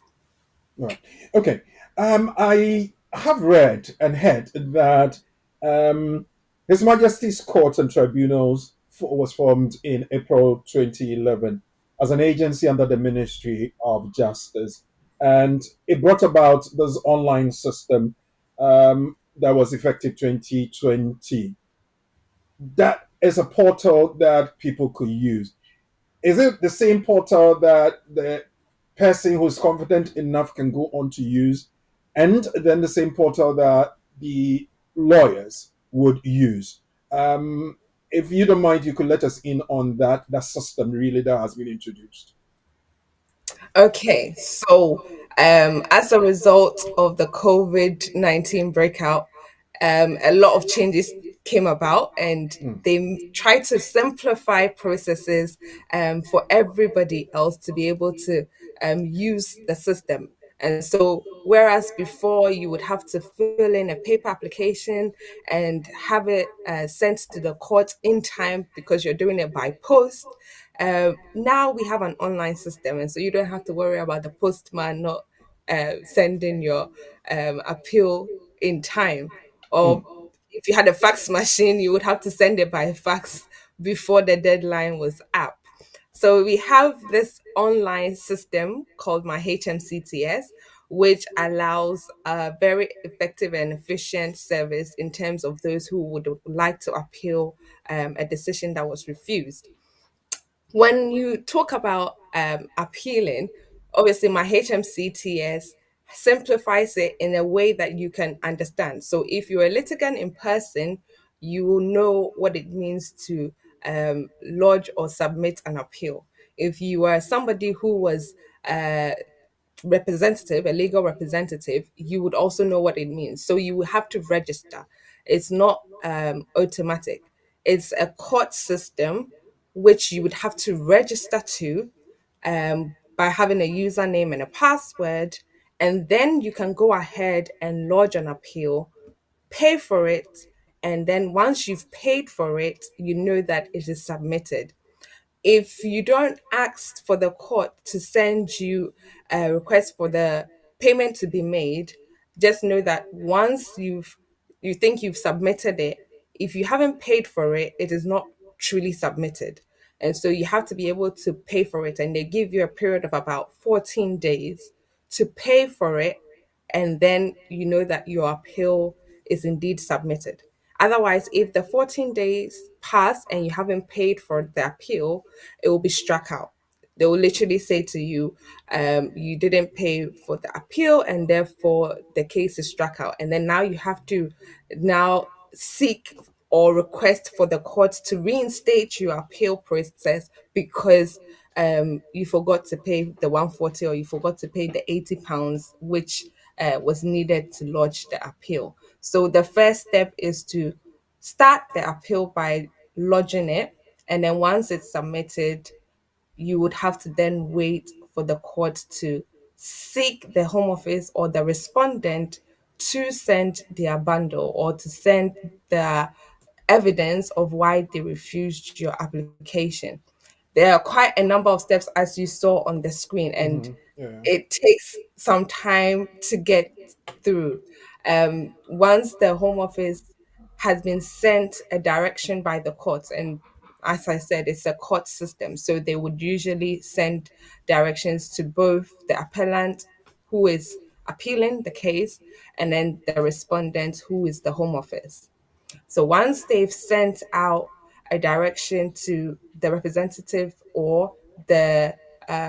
Right. Okay. I have read and heard that um, His Majesty's Courts and Tribunals was formed in April 2011 as an agency under the Ministry of Justice, and it brought about this online system that was effective 2020. That is a portal that people could use. Is it the same portal that the person who's confident enough can go on to use, and then the same portal that the lawyers would use? If you don't mind, you could let us in on that system really that has been introduced. Okay, so as a result of the COVID-19 breakout, a lot of changes came about, and Mm, they tried to simplify processes for everybody else to be able to use the system. And so, whereas before you would have to fill in a paper application and have it sent to the court in time because you're doing it by post, now we have an online system, and so you don't have to worry about the postman not sending your appeal in time. mm. Or if you had a fax machine, you would have to send it by fax before the deadline was up. So we have this online system called my HMCTS, which allows a very effective and efficient service in terms of those who would like to appeal a decision that was refused. When you talk about appealing, obviously my HMCTS simplifies it in a way that you can understand. So if you're a litigant in person, you will know what it means to lodge or submit an appeal. If you are somebody who was representative, a legal representative, you would also know what it means. So you will have to register. It's not automatic. It's a court system which you would have to register to. by having a username and a password, and then you can go ahead and lodge an appeal, pay for it, and then once you've paid for it, you know that it is submitted. If you don't ask for the court to send you a request for the payment to be made, just know that once you think you've submitted it, if you haven't paid for it, it is not truly submitted. And so you have to be able to pay for it, and they give you a period of about 14 days to pay for it, and then you know that your appeal is indeed submitted. Otherwise, if the 14 days pass and you haven't paid for the appeal, it will be struck out. They will literally say to you, you didn't pay for the appeal, and therefore the case is struck out. And then now you have to now seek or request for the court to reinstate your appeal process because you forgot to pay the 140, or you forgot to pay the £80, which was needed to lodge the appeal. So the first step is to start the appeal by lodging it, and then once it's submitted, you would have to then wait for the court to seek the home office or the respondent to send their bundle or to send the evidence of why they refused your application. There are quite a number of steps, as you saw on the screen, and Yeah. it takes some time to get through. Once the home office has been sent a direction by the courts, and as I said, it's a court system, so they would usually send directions to both the appellant, who is appealing the case, and then the respondent, who is the home office. So once they've sent out a direction to the representative or the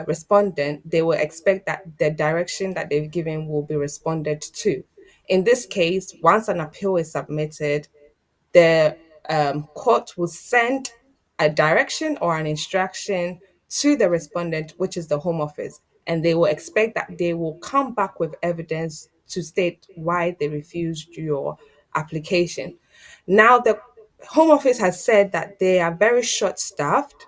respondent, they will expect that the direction that they've given will be responded to. In this case, once an appeal is submitted, the court will send a direction or an instruction to the respondent, which is the home office, and they will expect that they will come back with evidence to state why they refused your application. Now, the home office has said that they are very short staffed,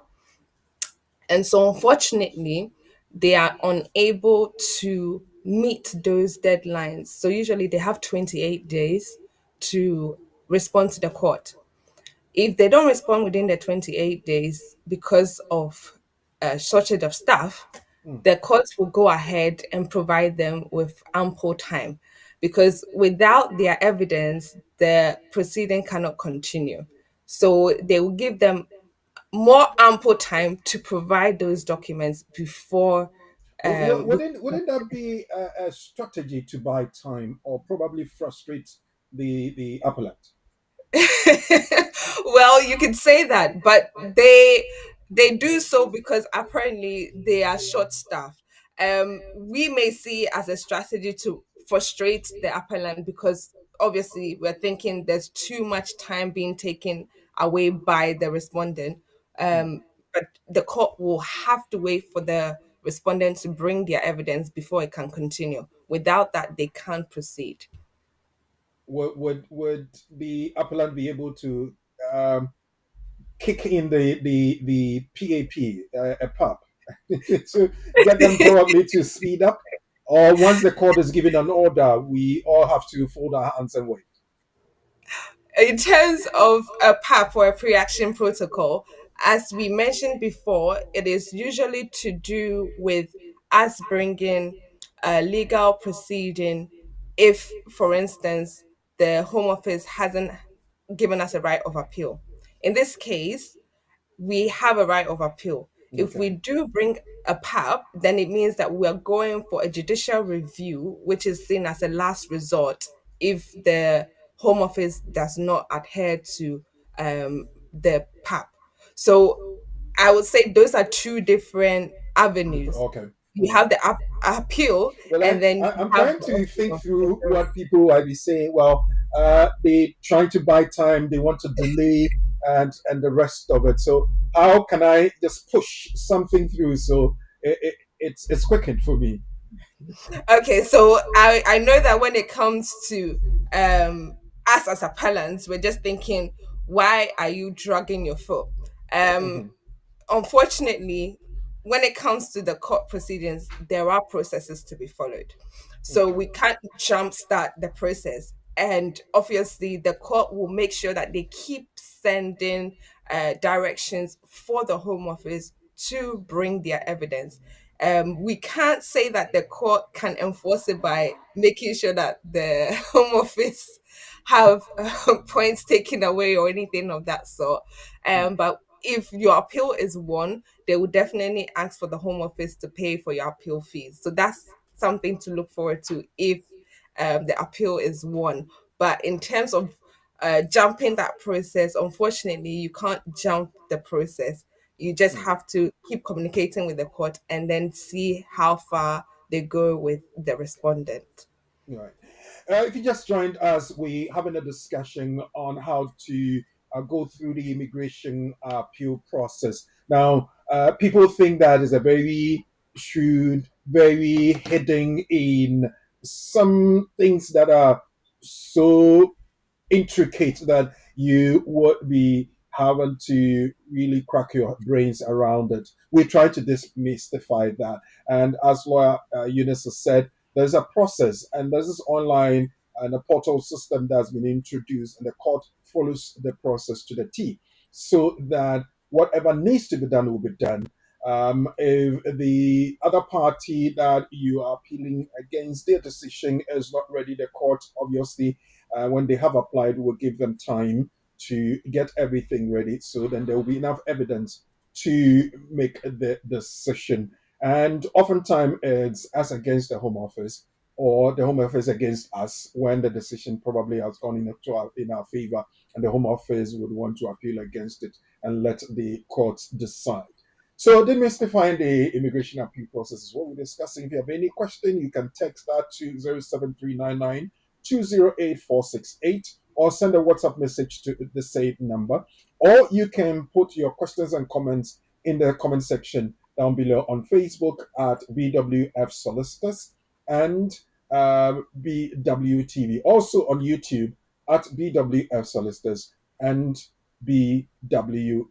and so unfortunately, they are unable to meet those deadlines. So usually they have 28 days to respond to the court. If they don't respond within the 28 days because of a shortage of staff, the courts will go ahead and provide them with ample time, because without their evidence, the proceeding cannot continue. So they will give them more ample time to provide those documents before. Wouldn't that be a strategy to buy time or probably frustrate the appellant? Well, you could say that, but they do so because apparently they are short staffed. We may see as a strategy to frustrate the appellant, because obviously we're thinking there's too much time being taken away by the respondent. But the court will have to wait for the respondent to bring their evidence before it can continue. Without that, they can't proceed. Would the appellant be able to um, kick in the PAP, a PAP, to get them probably to speed up? Or once the court is giving an order, we all have to fold our hands and wait. In terms of a PAP or a pre-action protocol, as we mentioned before, it is usually to do with us bringing a legal proceeding if, for instance, the Home Office hasn't given us a right of appeal. In this case, we have a right of appeal. If we Okay. do bring a PAP, then it means that we are going for a judicial review, which is seen as a last resort if the Home Office does not adhere to the PAP. So I would say those are two different avenues. Okay. You have the appeal, Well, and then you I'm have trying the to option think of through withdrawing. what people might be saying. Well, they trying to buy time, they want to delay, and the rest of it. So how can I just push something through so it's quickened for me? Okay, so I know that when it comes to us as appellants, we're just thinking, why are you dragging your foot? Um, Mhm. Unfortunately, when it comes to the court proceedings, there are processes to be followed. So Okay. we can't jumpstart the process. And obviously, the court will make sure that they keep sending directions for the Home Office to bring their evidence. We can't say that the court can enforce it by making sure that the Home Office have points taken away or anything of that sort. But if your appeal is won, they will definitely ask for the Home Office to pay for your appeal fees. So that's something to look forward to if the appeal is won. But in terms of jumping that process, unfortunately, you can't jump the process. You just have to keep communicating with the court and then see how far they go with the respondent. Right. If you just joined us, we having a discussion on how to go through the immigration appeal process. Now, people think that is a very shrewd, very hidden in some things that are so intricate that you would be having to really crack your brains around it. We try to demystify that. And as lawyer Eunice has said, there's a process and there's this online and a portal system that's been introduced, and the court follows the process to the T so that whatever needs to be done will be done. If the other party that you are appealing against, their decision is not ready, the court obviously when they have applied, we'll give them time to get everything ready. So then there will be enough evidence to make the decision. And oftentimes it's us against the Home Office or the Home Office against us when the decision probably has gone in our favor, and the Home Office would want to appeal against it and let the courts decide. So demystifying the immigration appeal process is what we're discussing. If you have any question, you can text that to 07399 208 468 or send a WhatsApp message to the same number. Or you can put your questions and comments in the comment section down below on Facebook at BWF Solicitors and BWTV. Also on YouTube at BWF Solicitors and BWTV.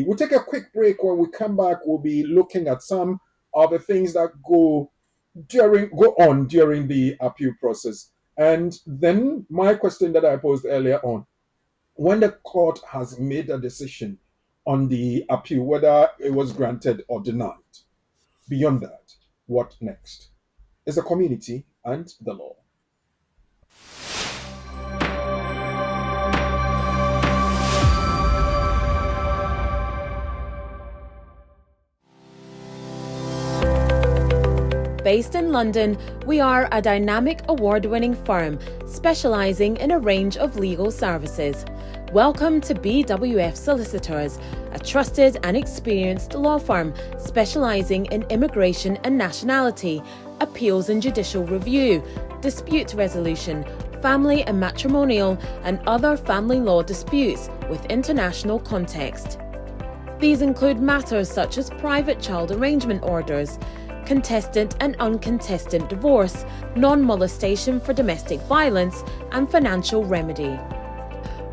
We'll take a quick break. When we come back, we'll be looking at some of the things that go on during the appeal process. And then my question that I posed earlier on, when the court has made a decision on the appeal, whether it was granted or denied, beyond that, what next? Is the community and the law. Based in London, we are a dynamic award-winning firm specialising in a range of legal services. Welcome to BWF Solicitors, a trusted and experienced law firm specialising in immigration and nationality, appeals and judicial review, dispute resolution, family and matrimonial, and other family law disputes with international context. These include matters such as private child arrangement orders, contested and uncontested divorce, non-molestation for domestic violence, and financial remedy.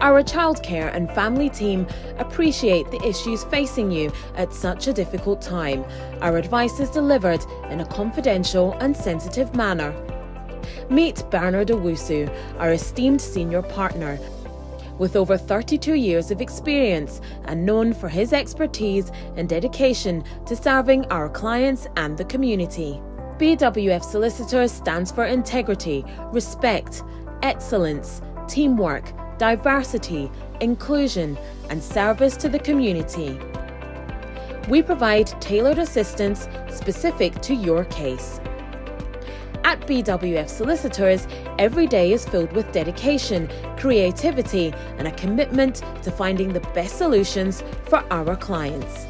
Our childcare and family team appreciate the issues facing you at such a difficult time. Our advice is delivered in a confidential and sensitive manner. Meet Bernard Owusu, our esteemed senior partner, with over 32 years of experience and known for his expertise and dedication to serving our clients and the community. BWF Solicitors stands for integrity, respect, excellence, teamwork, diversity, inclusion, and service to the community. We provide tailored assistance specific to your case. At BWF Solicitors, every day is filled with dedication, creativity, and a commitment to finding the best solutions for our clients.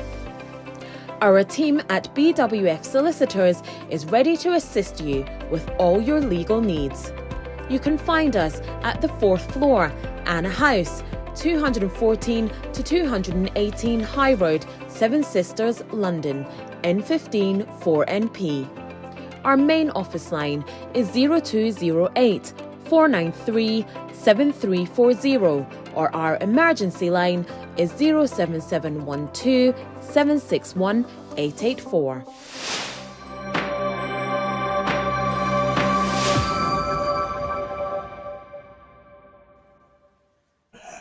Our team at BWF Solicitors is ready to assist you with all your legal needs. You can find us at the 4th floor, Anna House, 214 to 218 High Road, Seven Sisters, London, N15 4NP. Our main office line is 0208 493 7340, or our emergency line is 07712 761 884.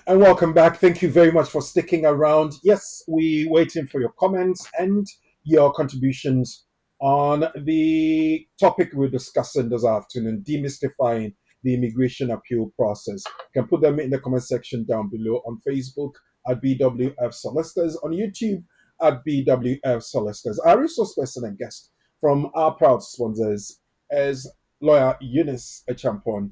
And welcome back. Thank you very much for sticking around. Yes, we're waiting for your comments and your contributions on the topic we're discussing this afternoon, demystifying the immigration appeal process. You can put them in the comment section down below on Facebook at BWF Solicitors, on YouTube at BWF Solicitors. Our resource person and guest from our proud sponsors is lawyer Eunice Echampon.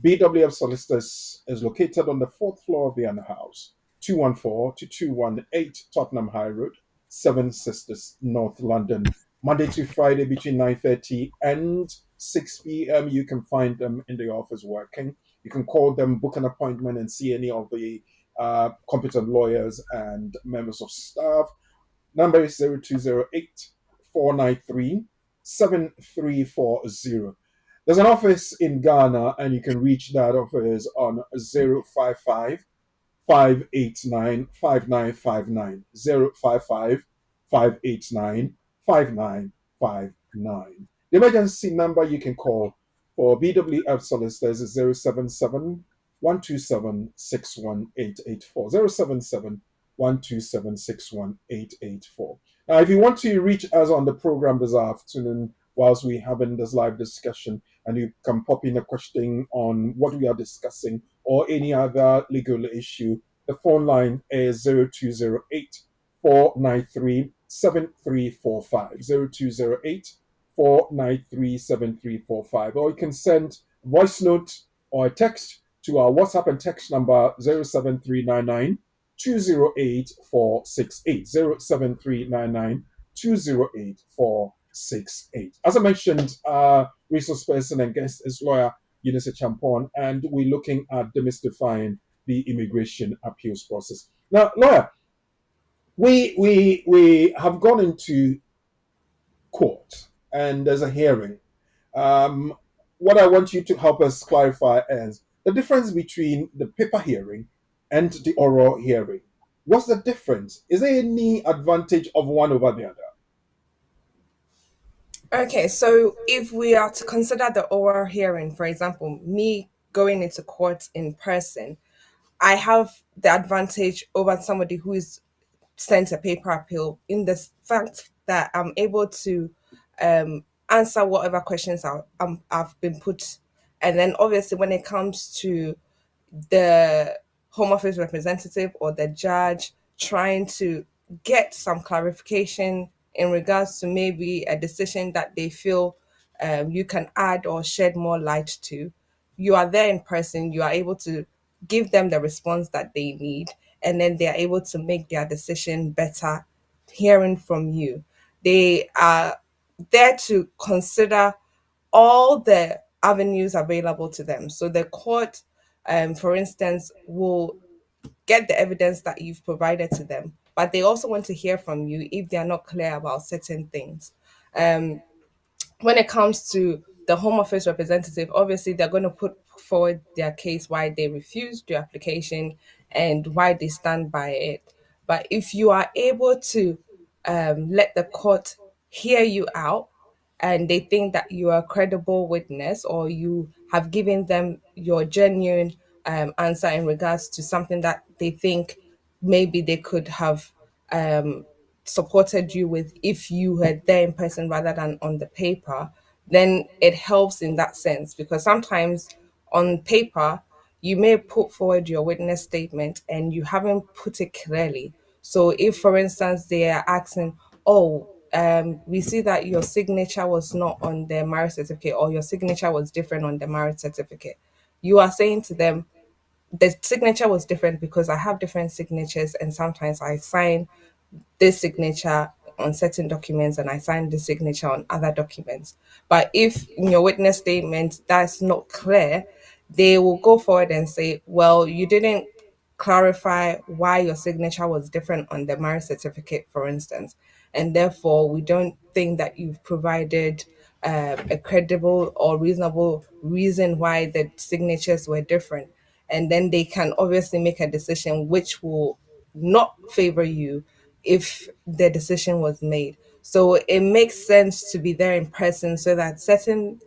BWF Solicitors is located on the fourth floor of the Anna House, 214-2218 Tottenham High Road, Seven Sisters, North London. Monday to Friday between 9:30 and 6 p.m. You can find them in the office working. You can call them, book an appointment, and see any of the competent lawyers and members of staff. Number is 0208 493 7340. There's an office in Ghana, and you can reach that office on 055 589 5959. 055 589 5959. The emergency number you can call for BWF Solicitors is 077 127 61884. 077 127 61884. Now, if you want to reach us on the program this afternoon, whilst we're having this live discussion, and you can pop in a question on what we are discussing or any other legal issue, the phone line is 0208 493 7345. 0208 493 7345. Or you can send voice note or a text to our WhatsApp and text number 07399 208 468. 07399 208 468. As I mentioned, resource person and guest is lawyer Eunice Champon, and we're looking at demystifying the immigration appeals process. Now, lawyer, we have gone into court and there's a hearing. What I want you to help us clarify is the difference between the paper hearing and the oral hearing. What's the difference? Is there any advantage of one over the other? Okay, so if we are to consider the oral hearing, for example, me going into court in person, I have the advantage over somebody who is sent a paper appeal in the fact that I'm able to answer whatever questions I've been put. And then obviously when it comes to the Home Office representative or the judge trying to get some clarification in regards to maybe a decision that they feel you can add or shed more light to. You are there in person, you are able to give them the response that they need, and then they are able to make their decision better hearing from you. They are there to consider all the avenues available to them. So the court, for instance, will get the evidence that you've provided to them, but they also want to hear from you if they are not clear about certain things. Um, when it comes to the Home Office representative, obviously they're going to put forward their case why they refused your application and why they stand by it. But if you are able to let the court hear you out and they think that you are a credible witness or you have given them your genuine answer in regards to something that they think maybe they could have supported you with if you were there in person rather than on the paper, then it helps in that sense because sometimes on paper you may put forward your witness statement and you haven't put it clearly. So if, for instance, they are asking, "Oh, we see that your signature was not on the marriage certificate, or your signature was different on the marriage certificate," you are saying to them, "The signature was different because I have different signatures, and sometimes I sign this signature on certain documents and I sign this signature on other documents." But if in your witness statement that's not clear, they will go forward and say, "Well, you didn't clarify why your signature was different on the marriage certificate, for instance, and therefore we don't think that you've provided a credible or reasonable reason why the signatures were different." And then they can obviously make a decision which will not favor you if the decision was made. So it makes sense to be there in person so that certain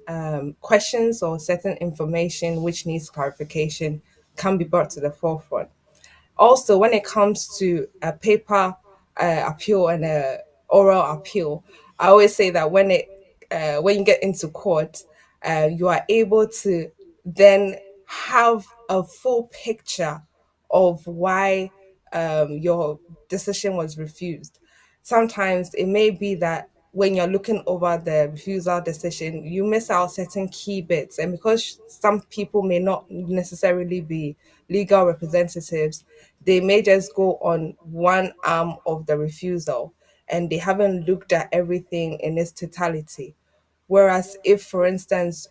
questions or certain information which needs clarification can be brought to the forefront. Also, when it comes to a paper appeal and a oral appeal, I always say that when you get into court, you are able to then have a full picture of why your decision was refused. Sometimes it may be that when you're looking over the refusal decision, you miss out certain key bits. And because some people may not necessarily be legal representatives, they may just go on one arm of the refusal and they haven't looked at everything in its totality. Whereas if, for instance,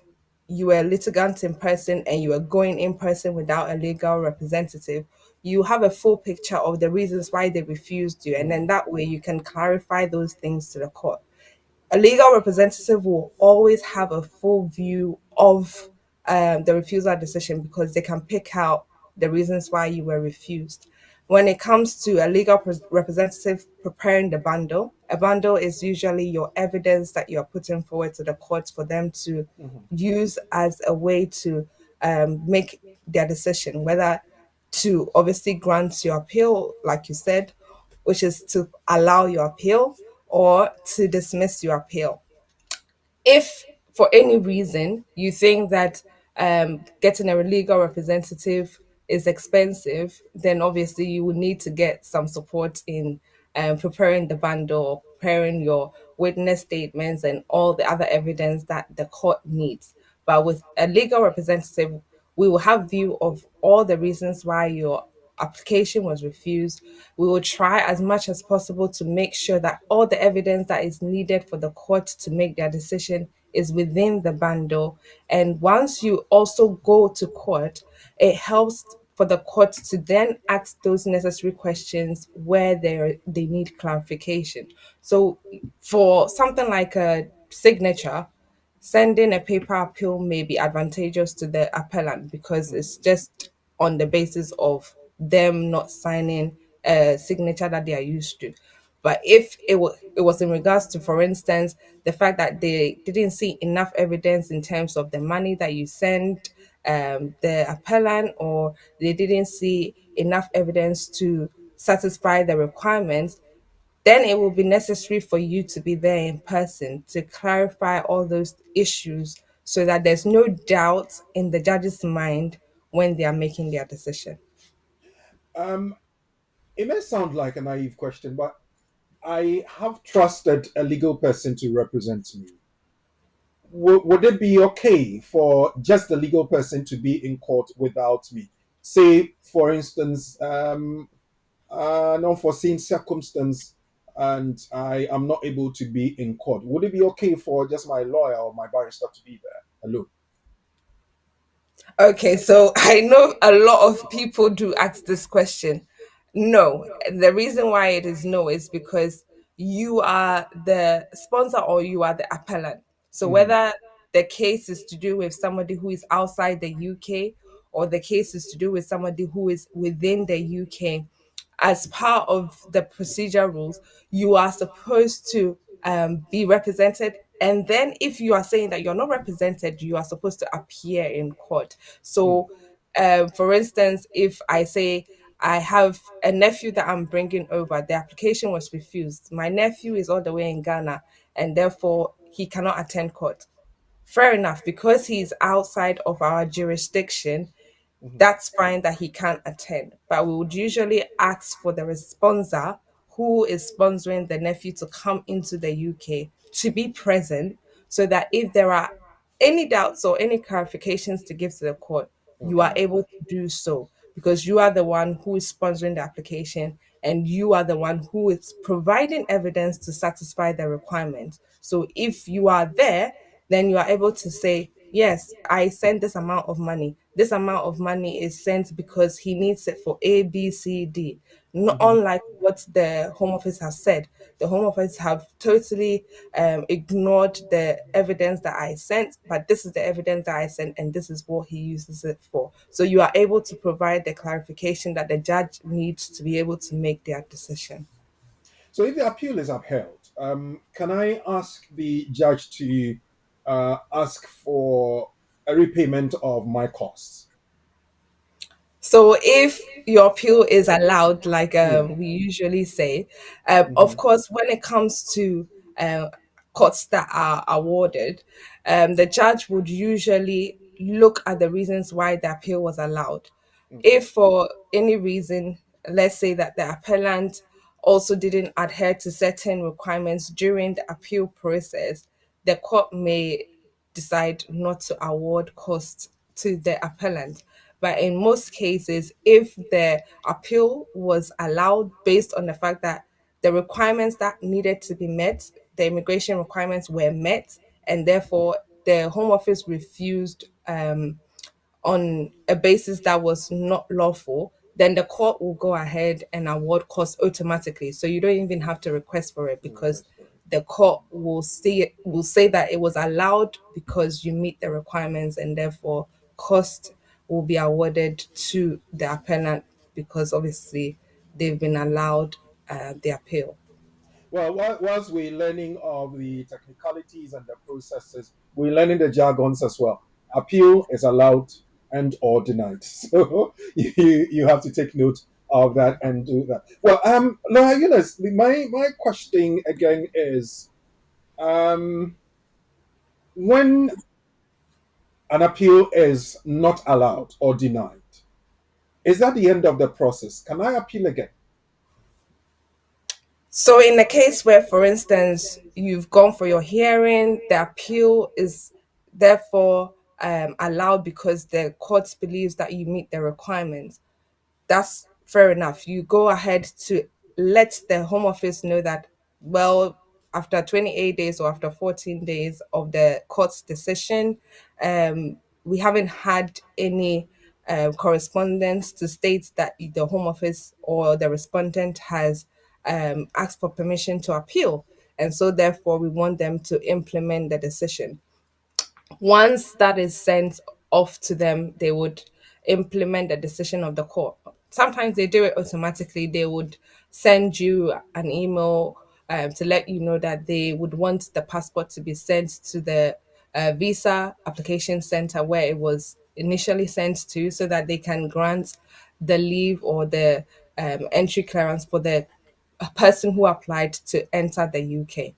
you were a litigant in person and you were going in person without a legal representative, you have a full picture of the reasons why they refused you. And then that way you can clarify those things to the court. A legal representative will always have a full view of the refusal decision because they can pick out the reasons why you were refused. When it comes to a legal representative preparing the bundle, a bundle is usually your evidence that you're putting forward to the courts for them to use as a way to make their decision, whether to obviously grant your appeal, like you said, which is to allow your appeal, or to dismiss your appeal. If for any reason you think that getting a legal representative is expensive, then obviously you would need to get some support in preparing the bundle, preparing your witness statements, and all the other evidence that the court needs. But with a legal representative, we will have view of all the reasons why your application was refused. We will try as much as possible to make sure that all the evidence that is needed for the court to make their decision is within the bundle. And once you also go to court, it helps for the court to then ask those necessary questions where they need clarification. So for something like a signature, sending a paper appeal may be advantageous to the appellant because it's just on the basis of them not signing a signature that they are used to. But if it was in regards to, for instance, the fact that they didn't see enough evidence in terms of the money that you sent the appellant, or they didn't see enough evidence to satisfy the requirements, then it will be necessary for you to be there in person to clarify all those issues so that there's no doubt in the judge's mind when they are making their decision. It may sound like a naive question, but I have trusted a legal person to represent me. Would it be okay for just the legal person to be in court without me? Say, for instance, an unforeseen circumstance and I am not able to be in court. Would it be okay for just my lawyer or my barrister to be there alone? Okay, so I know a lot of people do ask this question. No, the reason why it is no is because you are the sponsor or you are the appellant. So whether the case is to do with somebody who is outside the UK or the case is to do with somebody who is within the UK, as part of the procedure rules, you are supposed to be represented. And then, if you are saying that you're not represented, you are supposed to appear in court. So, for instance, if I say I have a nephew that I'm bringing over, the application was refused. My nephew is all the way in Ghana, and therefore he cannot attend court. Fair enough, because he's outside of our jurisdiction, that's fine that he can't attend. But we would usually ask for the sponsor who is sponsoring the nephew to come into the UK to be present so that if there are any doubts or any clarifications to give to the court, you are Okay. able to do so because you are the one who is sponsoring the application and you are the one who is providing evidence to satisfy the requirements. So if you are there, then you are able to say, yes, I sent this amount of money. This amount of money is sent because he needs it for A, B, C, D. Not unlike what the Home Office has said. The Home Office have totally ignored the evidence that I sent, but this is the evidence that I sent, and this is what he uses it for. So you are able to provide the clarification that the judge needs to be able to make their decision. So if the appeal is upheld, can I ask the judge to ask for a repayment of my costs? So if your appeal is allowed, like Yeah. we usually say, of Mhm. course, when it comes to uh, courts that are awarded, the judge would usually look at the reasons why the appeal was allowed. Okay. If for any reason, let's say that the appellant also didn't adhere to certain requirements during the appeal process, the court may decide not to award costs to the appellant. But in most cases, if the appeal was allowed based on the fact that the requirements that needed to be met, the immigration requirements were met, and therefore the Home Office refused on a basis that was not lawful, then the court will go ahead and award costs automatically. So you don't even have to request for it because the court will say that it was allowed because you meet the requirements and therefore cost will be awarded to the appellant because obviously they've been allowed the appeal. Well, whilst we're learning of the technicalities and the processes, we're learning the jargons as well. Appeal is allowed and or denied. So you have to take note of that and do that. Well, Laura Eunice, my question again is, um, when an appeal is not allowed or denied, is that the end of the process? Can I appeal again? So, in a case where, for instance, you've gone for your hearing, the appeal is therefore allowed because the court believes that you meet the requirements, that's fair enough. You go ahead to let the Home Office know that, well, after 28 days or after 14 days of the court's decision, we haven't had any correspondence to state that the Home Office or the respondent has asked for permission to appeal. And so, therefore, we want them to implement the decision. Once that is sent off to them, they would implement the decision of the court. Sometimes they do it automatically. They would send you an email to let you know that they would want the passport to be sent to the visa application center where it was initially sent to so that they can grant the leave or the entry clearance for the person who applied to enter the UK.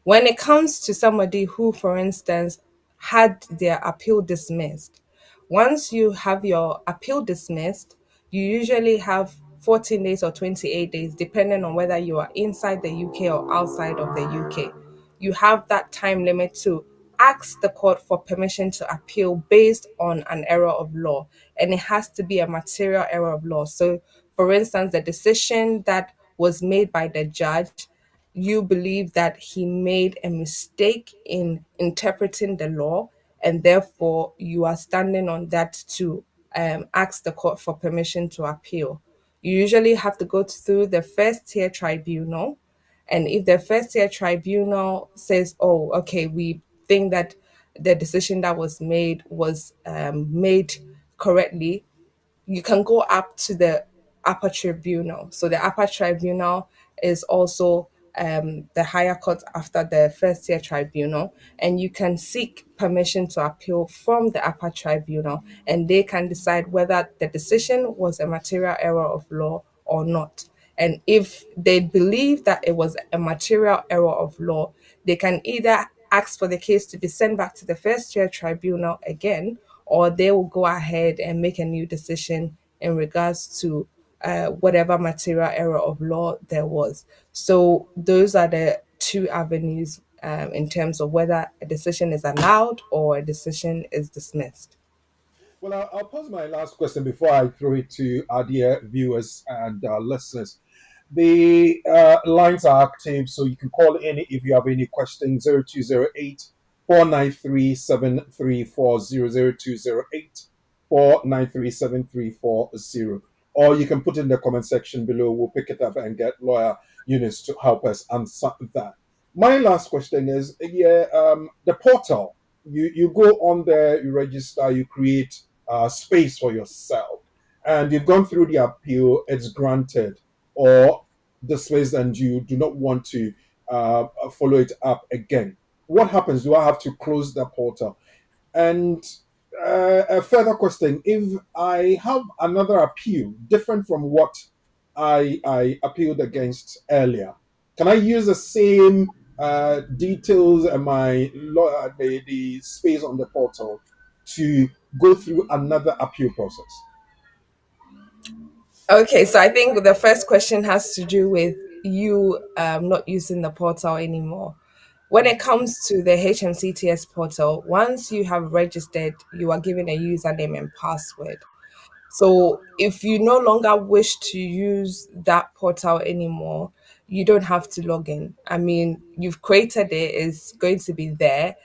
When it comes to somebody who, for instance, had their appeal dismissed, once you have your appeal dismissed, you usually have 14 days or 28 days, depending on whether you are inside the UK or outside of the UK. You have that time limit to ask the court for permission to appeal based on an error of law, and it has to be a material error of law. So, for instance, the decision that was made by the judge, you believe that he made a mistake in interpreting the law, and therefore you are standing on that to ask the court for permission to appeal. You usually have to go through the first tier tribunal. And if the first tier tribunal says, oh, okay, we think that the decision that was made was made correctly, you can go up to the upper tribunal. So the upper tribunal is also the higher court after the first tier tribunal, and you can seek permission to appeal from the upper tribunal, and they can decide whether the decision was a material error of law or not. And if they believe that it was a material error of law, they can either ask for the case to be sent back to the first tier tribunal again, or they will go ahead and make a new decision in regards to whatever material error of law there was. So those are the two avenues in terms of whether a decision is allowed or a decision is dismissed. Well, I'll pose my last question before I throw it to our dear viewers and listeners. The lines are active, so you can call in if you have any questions. 0208 493 7340, 0208 493 7340. Or you can put it in the comment section below. We'll pick it up and get lawyer Eunice to help us answer that. My last question is, yeah, the portal. You go on there, you register, you create space for yourself, and you've gone through the appeal, it's granted or dismissed, and you do not want to follow it up again. What happens? Do I have to close the portal? And a further question: if I have another appeal different from what I appealed against earlier, can I use the same details and the space on the portal to go through another appeal process? Okay, so I think the first question has to do with you not using the portal anymore. When it comes to the HMCTS portal, once you have registered, you are given a username and password. So if you no longer wish to use that portal anymore, you don't have to log in. I mean, you've created it, it's going to be there,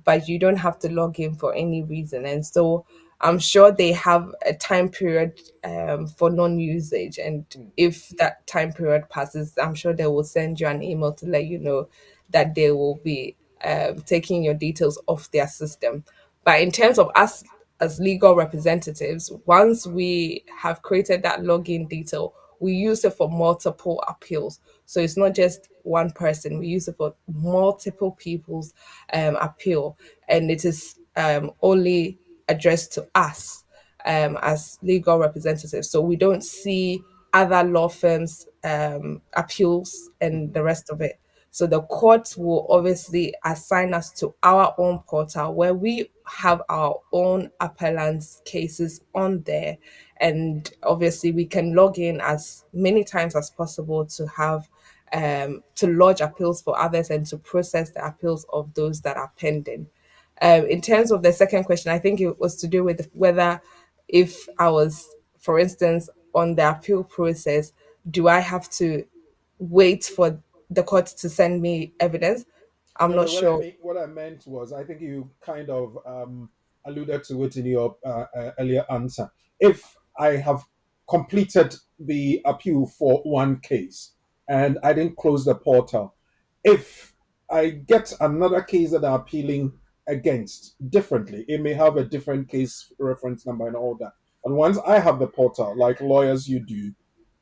but you don't have to log in for any reason. And so I'm sure they have a time period for non usage. And if that time period passes, I'm sure they will send you an email to let you know that they will be taking your details off their system. But in terms of us as legal representatives, once we have created that login detail, we use it for multiple appeals. So it's not just one person, we use it for multiple people's appeal. And it is only addressed to us as legal representatives. So we don't see other law firms' appeals and the rest of it. So the court will obviously assign us to our own portal where we have our own appellants cases on there. And obviously we can log in as many times as possible to have to lodge appeals for others and to process the appeals of those that are pending. In terms of the second question, I think it was to do with whether if I was, for instance, on the appeal process, do I have to wait for the court to send me evidence? I'm No, not no. sure. What I meant was, I think you kind of alluded to it in your earlier answer. If I have completed the appeal for one case and I didn't close the portal, if I get another case that I'm appealing against differently, it may have a different case reference number and all that. And once I have the portal, like lawyers you do,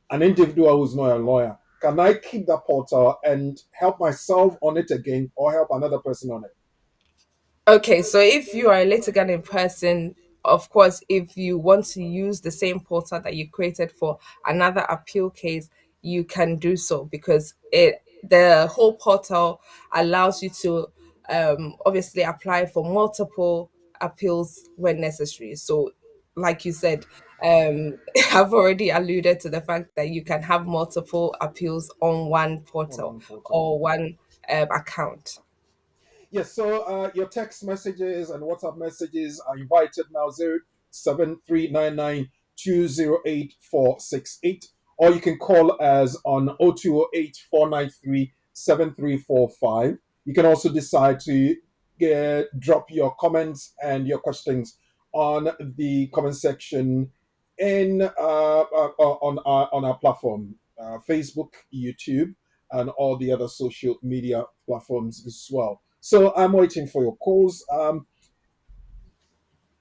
an individual who's not a lawyer, can I keep that portal and help myself on it again or help another person on it? Okay, so if you are a litigant in person, of course, if you want to use the same portal that you created for another appeal case, you can do so because it the whole portal allows you to obviously apply for multiple appeals when necessary. So, like you said, I've already alluded to the fact that you can have multiple appeals on one On portal one portal. or one account. Yes, so your text messages and WhatsApp messages are invited now 07399208468, or you can call us on 0208 493 7345. You can also decide to drop your comments and your questions on the comment section in on our platform, Facebook, YouTube, and all the other social media platforms as well. So I'm waiting for your calls.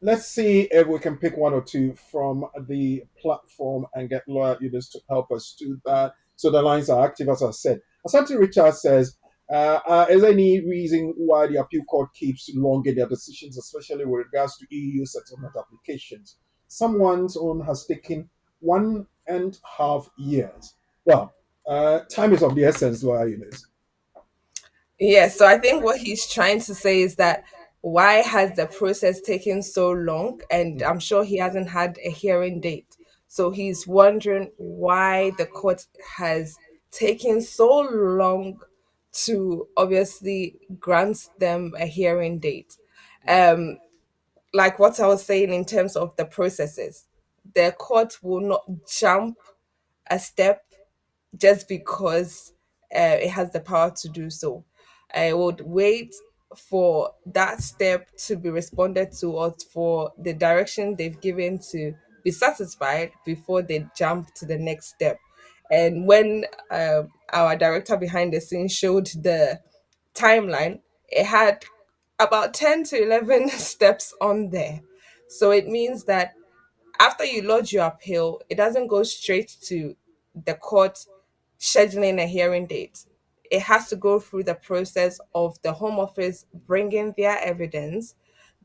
Let's see if we can pick one or two from the platform and get lawyer leaders to help us do that. So the lines are active, as I said. Asante Richard says, is there any reason why the appeal court keeps long in their decisions, especially with regards to EU settlement applications? Someone's own has taken 1.5 years. Well, time is of the essence, lawyer Eunice. Yeah, so I think what he's trying to say is that why has the process taken so long? And I'm sure he hasn't had a hearing date. So he's wondering why the court has taken so long to obviously grant them a hearing date. Um, like what I was saying in terms of the processes, the court will not jump a step just because it has the power to do so. I would wait for that step to be responded to or for the direction they've given to be satisfied before they jump to the next step. And when our director behind the scenes showed the timeline, it had about 10 to 11 steps on there. So it means that after you lodge your appeal, it doesn't go straight to the court scheduling a hearing date. it has to go through the process of the Home Office bringing their evidence.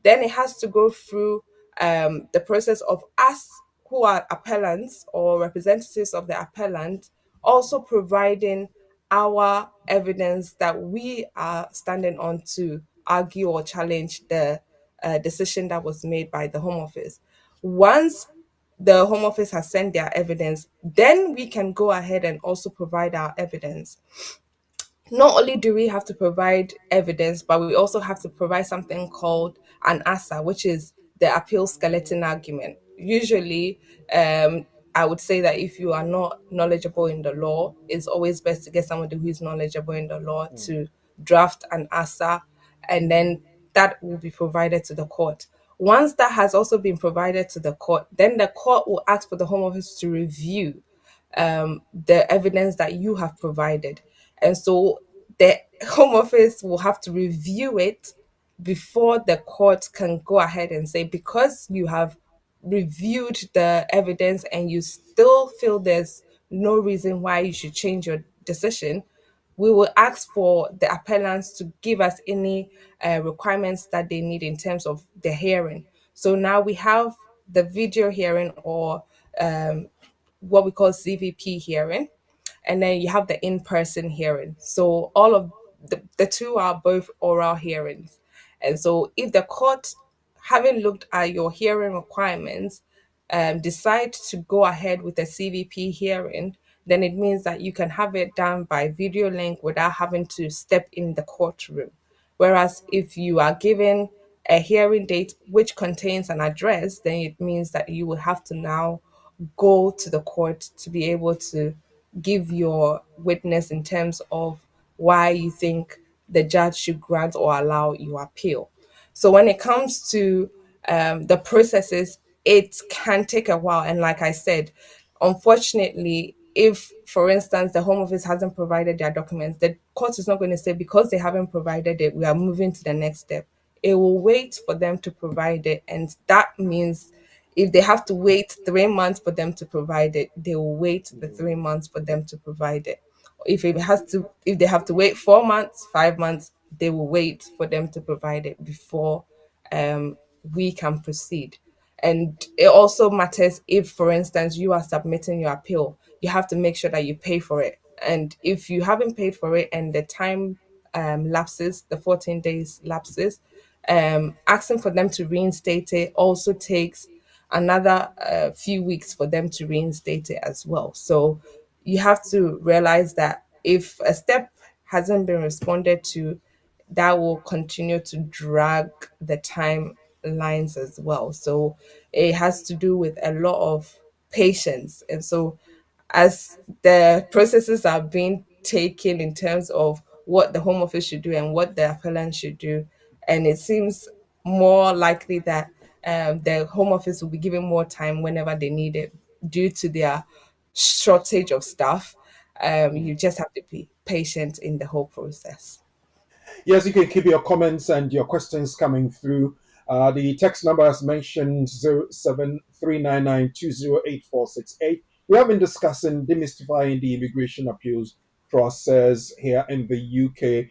Then it has to go through the process of us who are appellants or representatives of the appellant also providing our evidence that we are standing on to argue or challenge the decision that was made by the Home Office. Once the Home Office has sent their evidence, then we can go ahead and also provide our evidence. Not only do we have to provide evidence, but we also have to provide something called an ASA, which is the appeal skeleton argument. Usually, I would say that if you are not knowledgeable in the law, it's always best to get somebody who is knowledgeable in the law to draft an ASA, and then that will be provided to the court. Once that has also been provided to the court, then the court will ask for the Home Office to review the evidence that you have provided. And so the Home Office will have to review it before the court can go ahead and say, because you have reviewed the evidence and you still feel there's no reason why you should change your decision, we will ask for the appellants to give us any requirements that they need in terms of the hearing. So now we have the video hearing, or what we call CVP hearing, and then you have the in-person hearing. So all of the two are both oral hearings. And so if the court, having looked at your hearing requirements, decide to go ahead with the CVP hearing, then it means that you can have it done by video link without having to step in the courtroom. Whereas if you are given a hearing date which contains an address, then it means that you will have to now go to the court to be able to give your witness in terms of why you think the judge should grant or allow your appeal. So when it comes to the processes, it can take a while. And like I said, unfortunately, if, for instance, the Home Office hasn't provided their documents, the court is not going to say, because they haven't provided it, we are moving to the next step. It will wait for them to provide it. And that means if they have to wait 3 months for them to provide it, they will wait the 3 months for them to provide it. If they have to wait 4 months, 5 months, they will wait for them to provide it before we can proceed. And it also matters if, for instance, you are submitting your appeal, you have to make sure that you pay for it. And if you haven't paid for it and the time lapses, the 14 days lapses, asking for them to reinstate it also takes another few weeks for them to reinstate it as well. So you have to realize that if a step hasn't been responded to, that will continue to drag the timelines as well. So it has to do with a lot of patience. And so as the processes are being taken in terms of what the Home Office should do and what the appellant should do, and it seems more likely that the Home Office will be given more time whenever they need it due to their shortage of staff. You just have to be patient in the whole process. Yes, you can keep your comments and your questions coming through. The text number as mentioned 07399208468. We have been discussing demystifying the immigration appeals process here in the UK.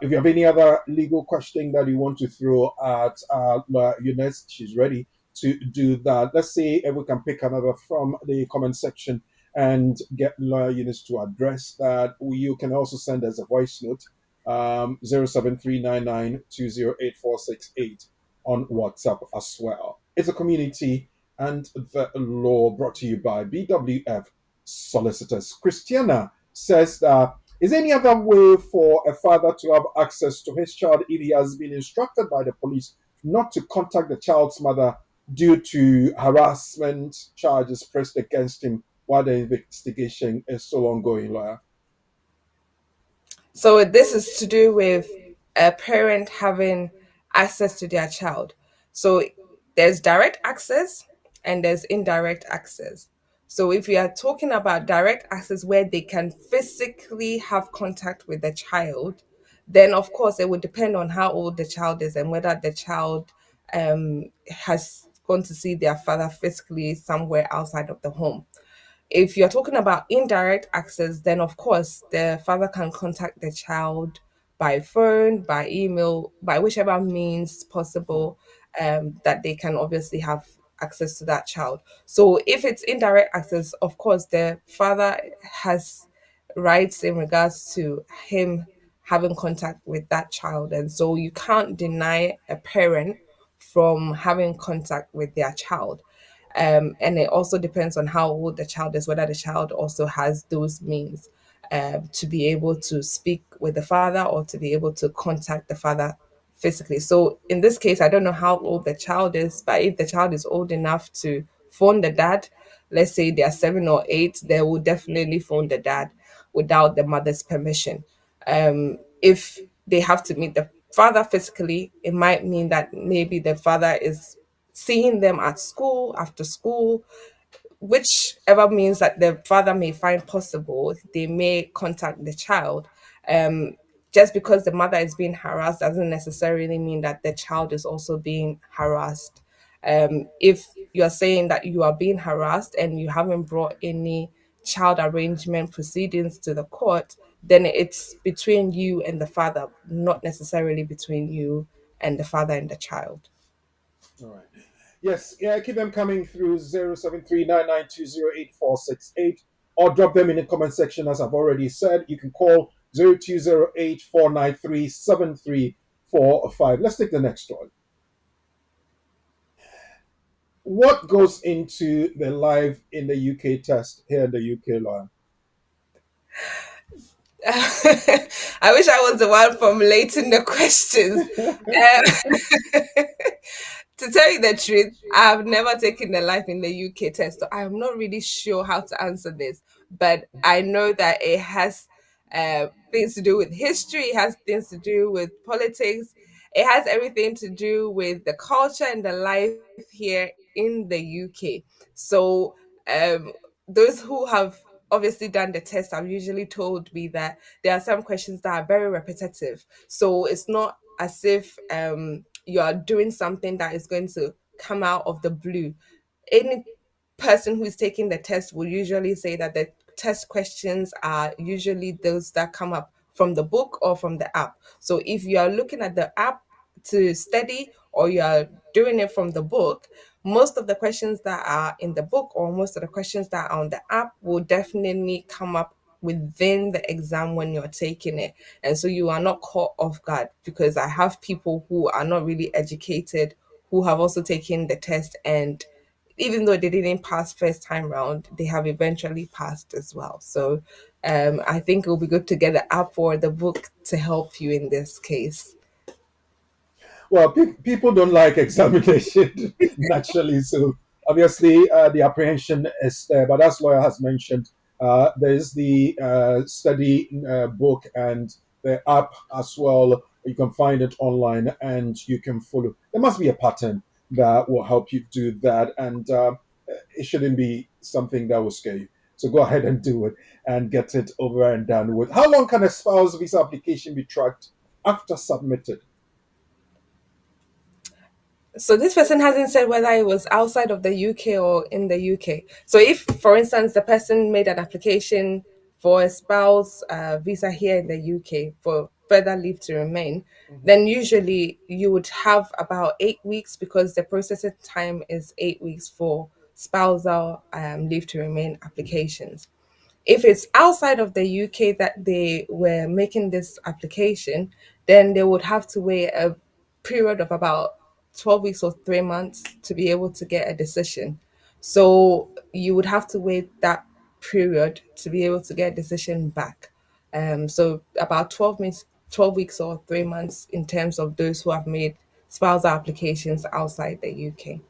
If you have any other legal question that you want to throw at Lawyer Eunice, she's ready to do that. Let's see if we can pick another from the comment section and get Lawyer Eunice to address that. You can also send us a voice note 07399208468 on WhatsApp as well. It's a community and the law brought to you by BWF Solicitors. Christiana says that is there any other way for a father to have access to his child if he has been instructed by the police not to contact the child's mother due to harassment charges pressed against him while the investigation is still ongoing, lawyer? So this is to do with a parent having access to their child. So there's direct access and there's indirect access. So if we are talking about direct access where they can physically have contact with the child, then of course it would depend on how old the child is and whether the child has gone to see their father physically somewhere outside of the home. If you're talking about indirect access, then of course the father can contact the child by phone, by email, by whichever means possible, that they can obviously have access to that child. So if it's indirect access, of course the father has rights in regards to him having contact with that child. And so you can't deny a parent from having contact with their child. And it also depends on how old the child is, whether the child also has those means to be able to speak with the father or to be able to contact the father physically. So in this case, I don't know how old the child is, but if the child is old enough to phone the dad, let's say they are 7 or 8, they will definitely phone the dad without the mother's permission. If they have to meet the father physically, it might mean that maybe the father is seeing them at school, after school, whichever means that the father may find possible, they may contact the child. Um, just because the mother is being harassed doesn't necessarily mean that the child is also being harassed. If you're saying that you are being harassed and you haven't brought any child arrangement proceedings to the court, then it's between you and the father, not necessarily between you and the father and the child. All right. Yes, yeah, keep them coming through 0739920848 or drop them in the comment section as I've already said. You can call 0208 Let's take the next one. What goes into the live in the UK test here in the UK, Lauren? I wish I was the one formulating the questions. To tell you the truth, I've never taken the life in the UK test, so I am not really sure how to answer this. But I know that it has things to do with history, it has things to do with politics, it has everything to do with the culture and the life here in the UK. So, um, those who have obviously done the test have usually told me that there are some questions that are very repetitive. So it's not as if you are doing something that is going to come out of the blue. Any person who's taking the test will usually say that the test questions are usually those that come up from the book or from the app. So if you are looking at the app to study or you are doing it from the book, most of the questions that are in the book or most of the questions that are on the app will definitely come up within the exam when you're taking it. And so you are not caught off guard, because I have people who are not really educated who have also taken the test, and even though they didn't pass first time round, they have eventually passed as well. So I think it will be good to get the app or the book to help you in this case. Well, people don't like examination naturally, so obviously the apprehension is there. But as lawyer has mentioned, there's the study book and the app as well. You can find it online and you can follow. There must be a pattern that will help you do that, and it shouldn't be something that will scare you. So go ahead and do it and get it over and done with. How long can a spouse visa application be tracked after submitted? So this person hasn't said whether it was outside of the UK or in the UK. So if, for instance, the person made an application for a spouse visa here in the UK for further leave to remain, then usually you would have about 8 weeks, because the processing time is 8 weeks for spousal leave to remain applications. If it's outside of the UK that they were making this application, then they would have to wait a period of about 12 weeks or 3 months to be able to get a decision. So you would have to wait that period to be able to get a decision back. So about 12 weeks or 3 months in terms of those who have made spousal applications outside the UK.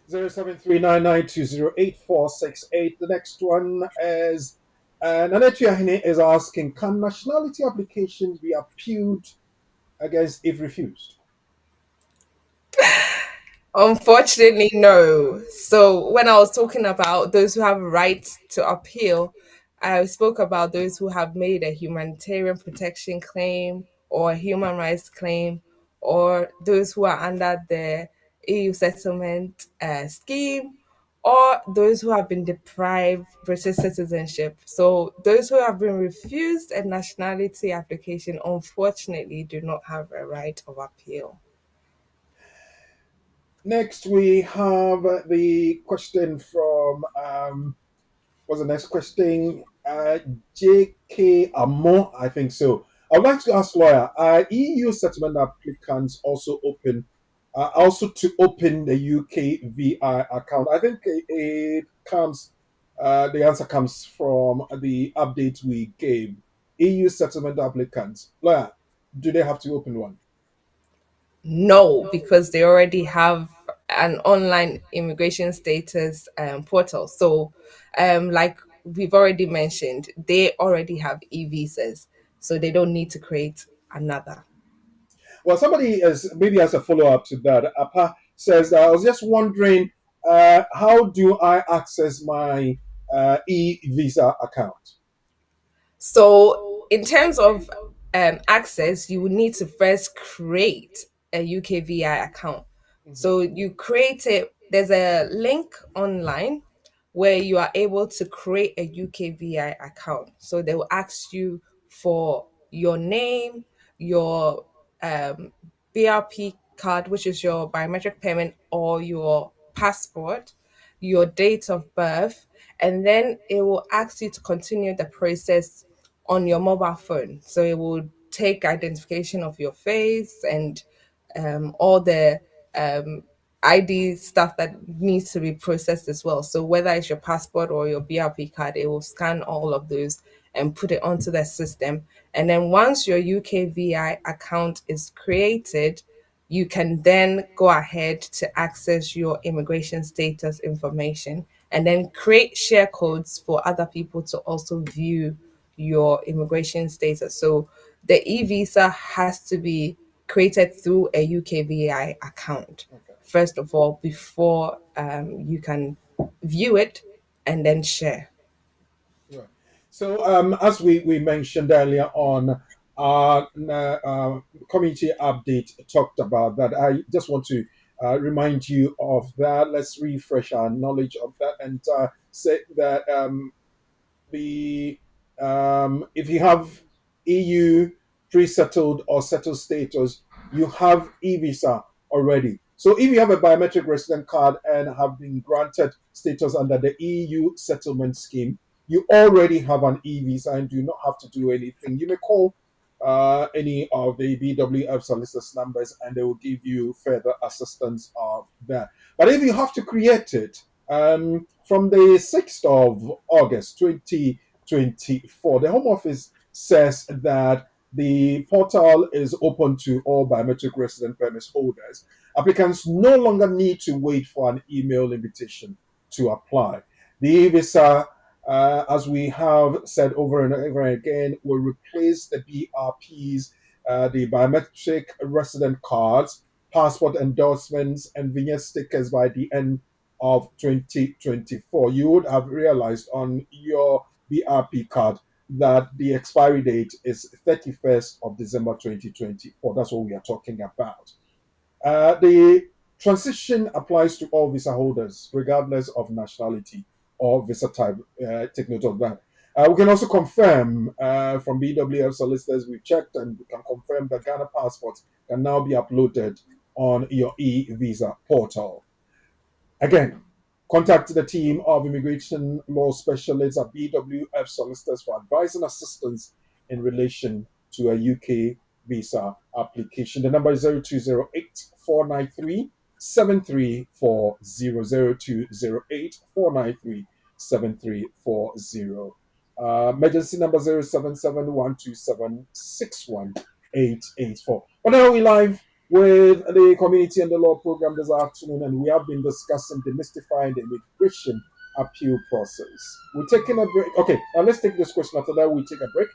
0739920848. The next one is Nanetuyahine is asking, can nationality applications be appealed against if refused? Unfortunately, no. So when I was talking about those who have rights to appeal, I spoke about those who have made a humanitarian protection claim or a human rights claim, or those who are under the EU settlement scheme, or those who have been deprived British citizenship. So those who have been refused a nationality application, unfortunately, do not have a right of appeal. Next, we have the question from what's the next question? J.K. Amon, I think so. I would like to ask lawyer, are EU settlement applicants also to open the UK VI account? I think the answer comes from the update we gave. EU settlement applicants, lawyer, do they have to open one? No, because they already have an online immigration status portal. So, like we've already mentioned, they already have e-visas, so they don't need to create another. Well, somebody is maybe as a follow up to that. Apa says, I was just wondering, how do I access my e visa account? So, in terms of access, you would need to first create a UKVI account. So, you create it, there's a link online where you are able to create a UKVI account. So, they will ask you for your name, your BRP card, which is your biometric payment, or your passport, your date of birth, and then it will ask you to continue the process on your mobile phone. So it will take identification of your face and all the um, ID stuff that needs to be processed as well. So whether it's your passport or your BRP card, it will scan all of those and put it onto the system. And then once your UKVI account is created, you can then go ahead to access your immigration status information and then create share codes for other people to also view your immigration status. So the e-visa has to be created through a UKVI account, Okay. first of all, before you can view it and then share. Right. So, as we mentioned earlier on, community update talked about that. I just want to remind you of that. Let's refresh our knowledge of that and say that the if you have EU pre-settled or settled status, you have e-visa already. So if you have a biometric resident card and have been granted status under the EU settlement scheme, you already have an e-visa and do not have to do anything. You may call any of the BWF solicitors numbers and they will give you further assistance of that. But if you have to create it, from the 6th of August 2024, the Home Office says that the portal is open to all biometric resident permit holders. Applicants no longer need to wait for an email invitation to apply. The e-visa, as we have said over and over again, will replace the BRPs, the biometric resident cards, passport endorsements, and vignette stickers by the end of 2024. You would have realized on your BRP card that the expiry date is 31st of December 2024. That's what we are talking about. The transition applies to all visa holders, regardless of nationality or visa type. Take note of that. We can also confirm from BWF solicitors, we've checked and we can confirm that Ghana passports can now be uploaded on your e-visa portal. Again, contact the team of immigration law specialists at BWF Solicitors for advice and assistance in relation to a UK visa application. The number is 0208 493 7340. 0208 493 7340. Emergency number 077 But now we live with the Community and the Law program this afternoon, and we have been discussing demystifying the immigration appeal process. We're taking a break. Okay, now let's take this question. After that, we take a break.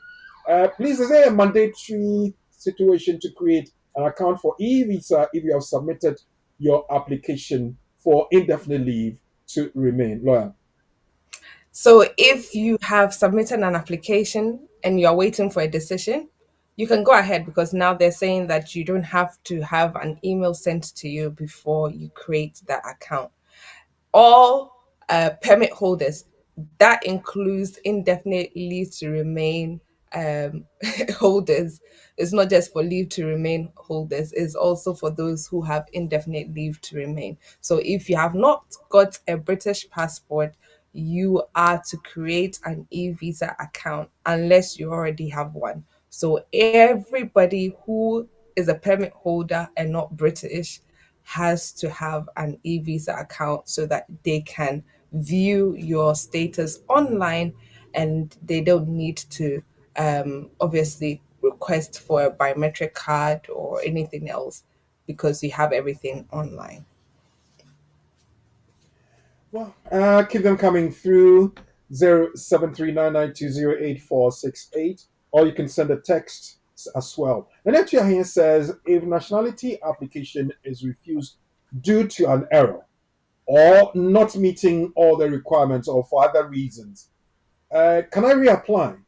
Please, is there a mandatory situation to create an account for e-visa if you have submitted your application for indefinite leave to remain? Lawyer. So if you have submitted an application and you're waiting for a decision, you can go ahead because now they're saying that you don't have to have an email sent to you before you create that account. All permit holders. That includes indefinite leave to remain um, holders. It's not just for leave to remain holders, it's also for those who have indefinite leave to remain. So if you have not got a British passport, you are to create an e-visa account unless you already have one. So everybody who is a permit holder and not British has to have an e-visa account so that they can view your status online, and they don't need to obviously request for a biometric card or anything else because you have everything online. Well, keep them coming through 0739920848, or you can send a text as well. The next here says if nationality application is refused due to an error or not meeting all the requirements or for other reasons, can I reapply?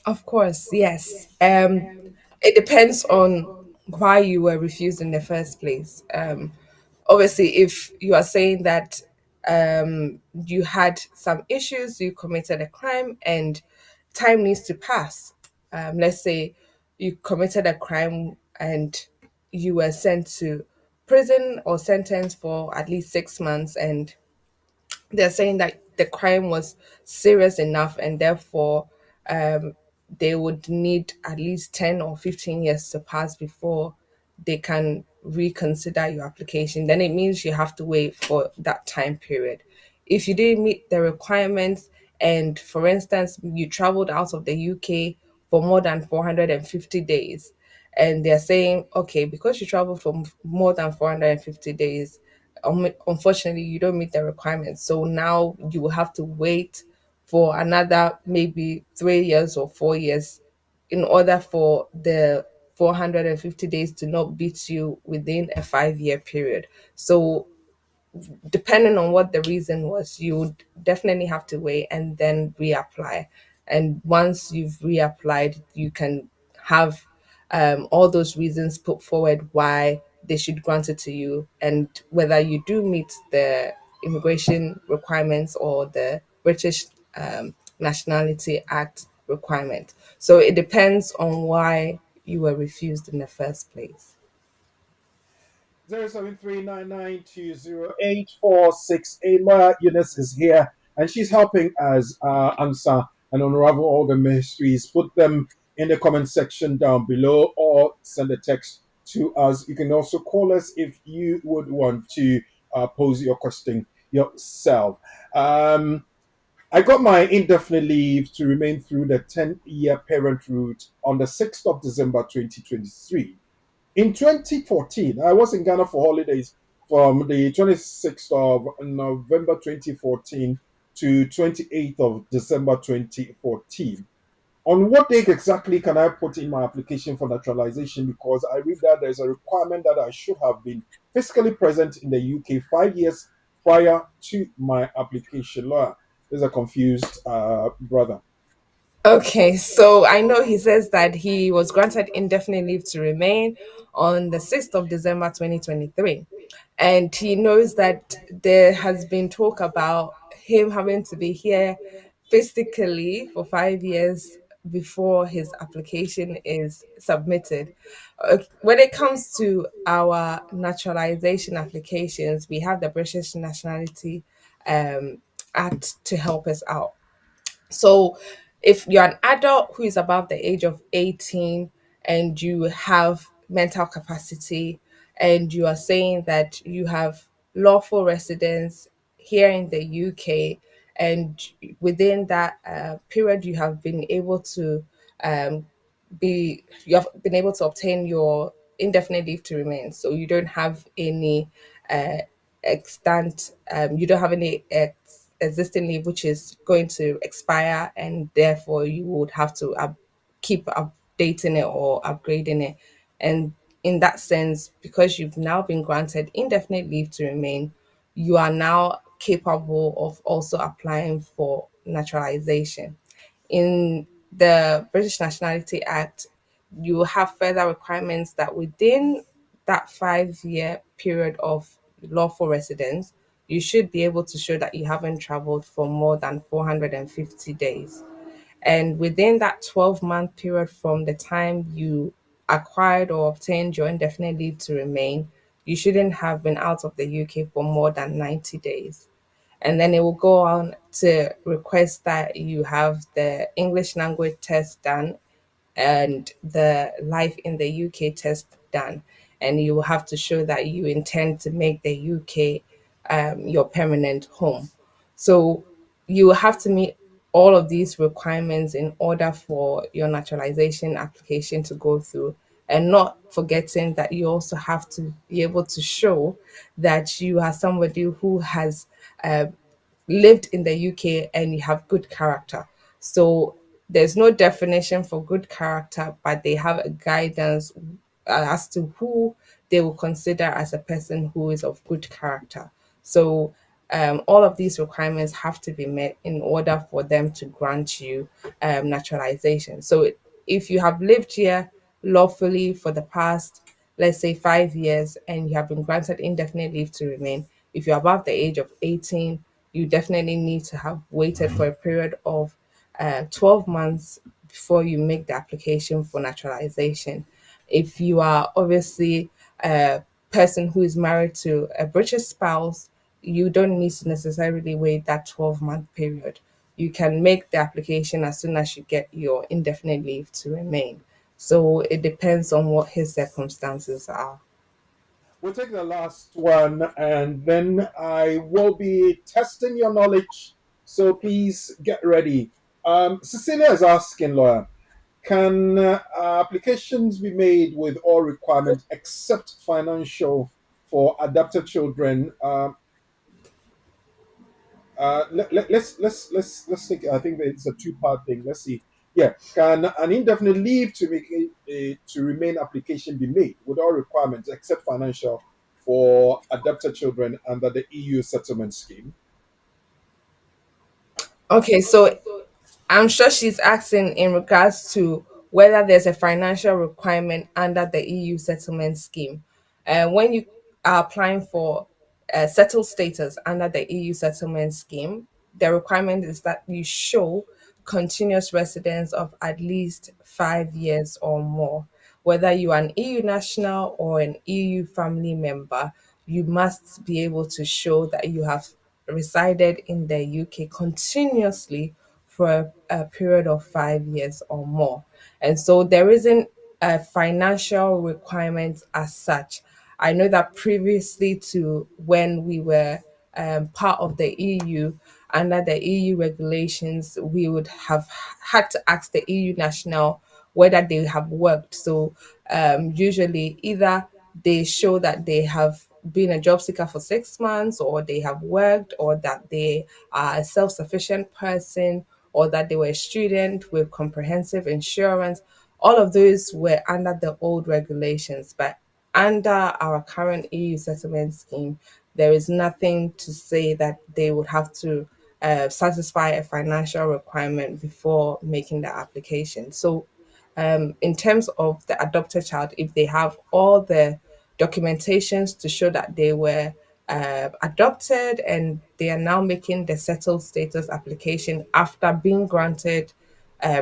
Of course, yes. It depends on why you were refused in the first place. Obviously, if you are saying that you had some issues, you committed a crime, and time needs to pass. Let's say you committed a crime and you were sent to prison or sentenced for at least 6 months, and they're saying that the crime was serious enough and therefore um, they would need at least 10 or 15 years to pass before they can reconsider your application. Then it means you have to wait for that time period. If you didn't meet the requirements, and for instance you traveled out of the UK for more than 450 days, and they're saying, okay, because you traveled for more than 450 days, unfortunately you don't meet the requirements, so now you will have to wait for another maybe 3 years or 4 years in order for the 450 days to not beat you within a 5 year period. So depending on what the reason was, you would definitely have to wait and then reapply. And once you've reapplied, you can have all those reasons put forward why they should grant it to you, and whether you do meet the immigration requirements or the British Nationality Act requirement. So it depends on why you were refused in the first place. 0739920848. Lawyer Eunice is here and she's helping us answer and unravel all the mysteries. Put them in the comment section down below or send a text to us. You can also call us if you would want to pose your question yourself. I got my indefinite leave to remain through the 10-year parent route on the 6th of December 2023. In 2014, I was in Ghana for holidays from the 26th of November 2014 to 28th of December 2014. On what date exactly can I put in my application for naturalization? Because I read that there's a requirement that I should have been physically present in the UK 5 years prior to my application. Lawyer, there's a confused brother. Okay, so I know he says that he was granted indefinite leave to remain on the 6th of December 2023. And he knows that there has been talk about him having to be here physically for 5 years before his application is submitted. When it comes to our naturalization applications, we have the British Nationality um, Act to help us out. So, if you're an adult who is above the age of 18 and you have mental capacity, and you are saying that you have lawful residence here in the UK, and within that period you have been able to um, you have been able to obtain your indefinite leave to remain, so you don't have any uh, extant you don't have any existing leave which is going to expire, and therefore you would have to keep updating it or upgrading it. And in that sense, because you've now been granted indefinite leave to remain, you are now capable of also applying for naturalization. In the British Nationality Act, you have further requirements that within that 5 year period of lawful residence, you should be able to show that you haven't traveled for more than 450 days. And within that 12-month period from the time you acquired or obtained your indefinite leave to remain, you shouldn't have been out of the UK for more than 90 days. And then it will go on to request that you have the English language test done and the life in the UK test done. And you will have to show that you intend to make the UK your permanent home. So you will have to meet all of these requirements in order for your naturalization application to go through. And not forgetting that you also have to be able to show that you are somebody who has uh, lived in the UK and you have good character. So there's no definition for good character, but they have a guidance as to who they will consider as a person who is of good character. So all of these requirements have to be met in order for them to grant you naturalization. So if you have lived here lawfully for the past, let's say, 5 years, and you have been granted indefinite leave to remain, if you're above the age of 18, you definitely need to have waited for a period of 12 months before you make the application for naturalization. If you are obviously a person who is married to a British spouse, you don't need to necessarily wait that 12-month period. You can make the application as soon as you get your indefinite leave to remain. So it depends on what his circumstances are. We'll take the last one and then I will be testing your knowledge. So please get ready. Cecilia is asking, lawyer, can applications be made with all requirements except financial for adopted children? Let's take. I think it's a two-part thing. Let's see. Yeah, can an indefinite leave to make to remain application be made with all requirements except financial for adopted children under the EU settlement scheme? Okay, so I'm sure she's asking in regards to whether there's a financial requirement under the EU settlement scheme. When you are applying for settled status under the EU settlement scheme, the requirement is that you show continuous residence of at least 5 years or more. Whether you are an EU national or an EU family member, you must be able to show that you have resided in the UK continuously for a period of 5 years or more. And so there isn't a financial requirement as such. I know that previously to when we were part of the EU, under the EU regulations, we would have had to ask the EU national whether they have worked. So usually either they show that they have been a job seeker for 6 months, or they have worked, or that they are a self sufficient person, or that they were a student with comprehensive insurance. All of those were under the old regulations. But under our current EU settlement scheme, there is nothing to say that they would have to satisfy a financial requirement before making the application. So in terms of the adopted child, if they have all the documentations to show that they were adopted and they are now making the settled status application after being granted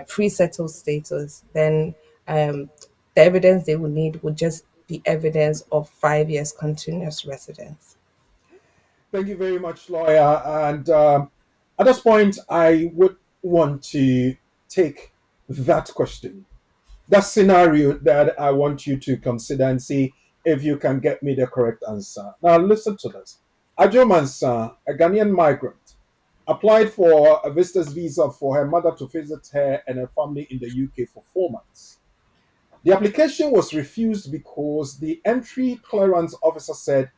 pre-settled status, then the evidence they would need would just be evidence of 5 years continuous residence. Thank you very much, lawyer. And at this point, I would want to take that question, that scenario that I want you to consider and see if you can get me the correct answer. Now, listen to this. Ajo Mansa, a Ghanaian migrant, applied for a visitor's visa for her mother to visit her and her family in the UK for 4 months. The application was refused because the entry clearance officer said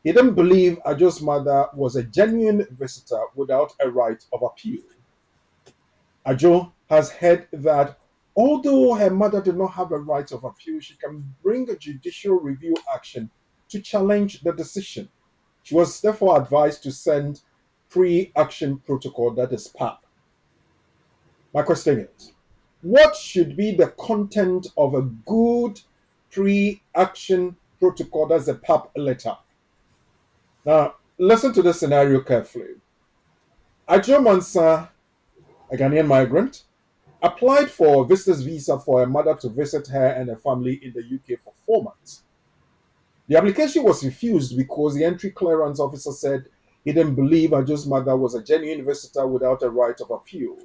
he didn't believe Ajo's mother was a genuine visitor without a right of appeal. Ajo has heard that although her mother did not have a right of appeal, she can bring a judicial review action to challenge the decision. She was therefore advised to send pre-action protocol, that is PAP. My question is, what should be the content of a good pre-action protocol, that's a PAP letter? Now, Listen to this scenario carefully. Ajo Mansa, a Ghanaian migrant, applied for a visitor's visa for her mother to visit her and her family in the UK for 4 months. The application was refused because the entry clearance officer said he didn't believe Ajo's mother was a genuine visitor without a right of appeal.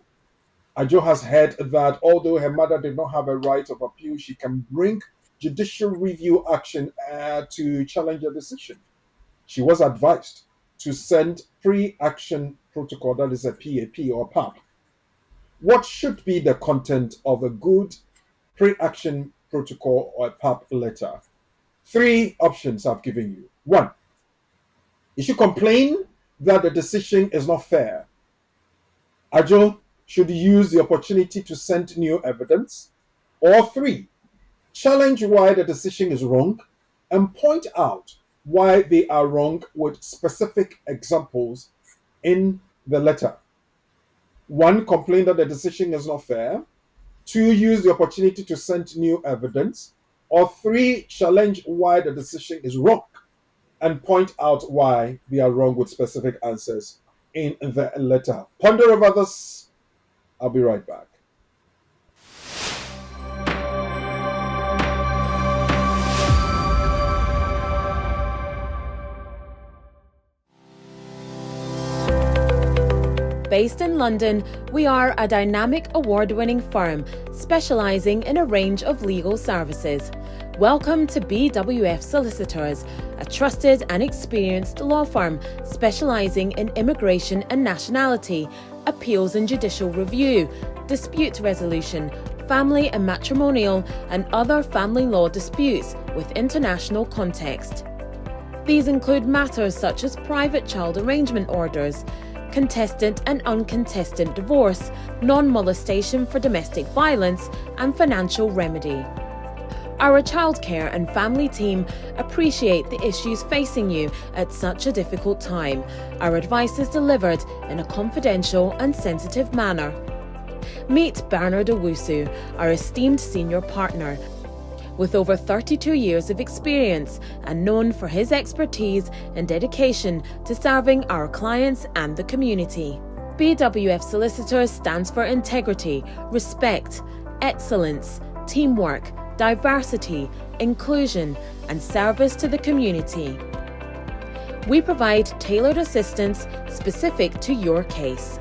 Ajo has heard that although her mother did not have a right of appeal, she can bring judicial review action to challenge the decision. She was advised to send pre-action protocol, that is a PAP or PAP. What should be the content of a good pre-action protocol or a PAP letter? 3 options I've given you. 1, you should complain that the decision is not fair. Ajo should use the opportunity to send new evidence. Or 3, challenge why the decision is wrong and point out why they are wrong with specific examples in the letter. 1, complain that the decision is not fair. 2, use the opportunity to send new evidence. Or 3, challenge why the decision is wrong and point out why they are wrong with specific answers in the letter. Ponder over this. I'll be right back. Based in London, we are a dynamic award-winning firm specialising in a range of legal services. Welcome to BWF Solicitors, a trusted and experienced law firm specialising in immigration and nationality, appeals and judicial review, dispute resolution, family and matrimonial, and other family law disputes with international context. These include matters such as private child arrangement orders, contested and uncontested divorce, non-molestation for domestic violence, and financial remedy. Our childcare and family team appreciate the issues facing you at such a difficult time. Our advice is delivered in a confidential and sensitive manner. Meet Bernard Owusu, our esteemed senior partner. With over 32 years of experience and known for his expertise and dedication to serving our clients and the community. BWF Solicitors stands for integrity, respect, excellence, teamwork, diversity, inclusion, and service to the community. We provide tailored assistance specific to your case.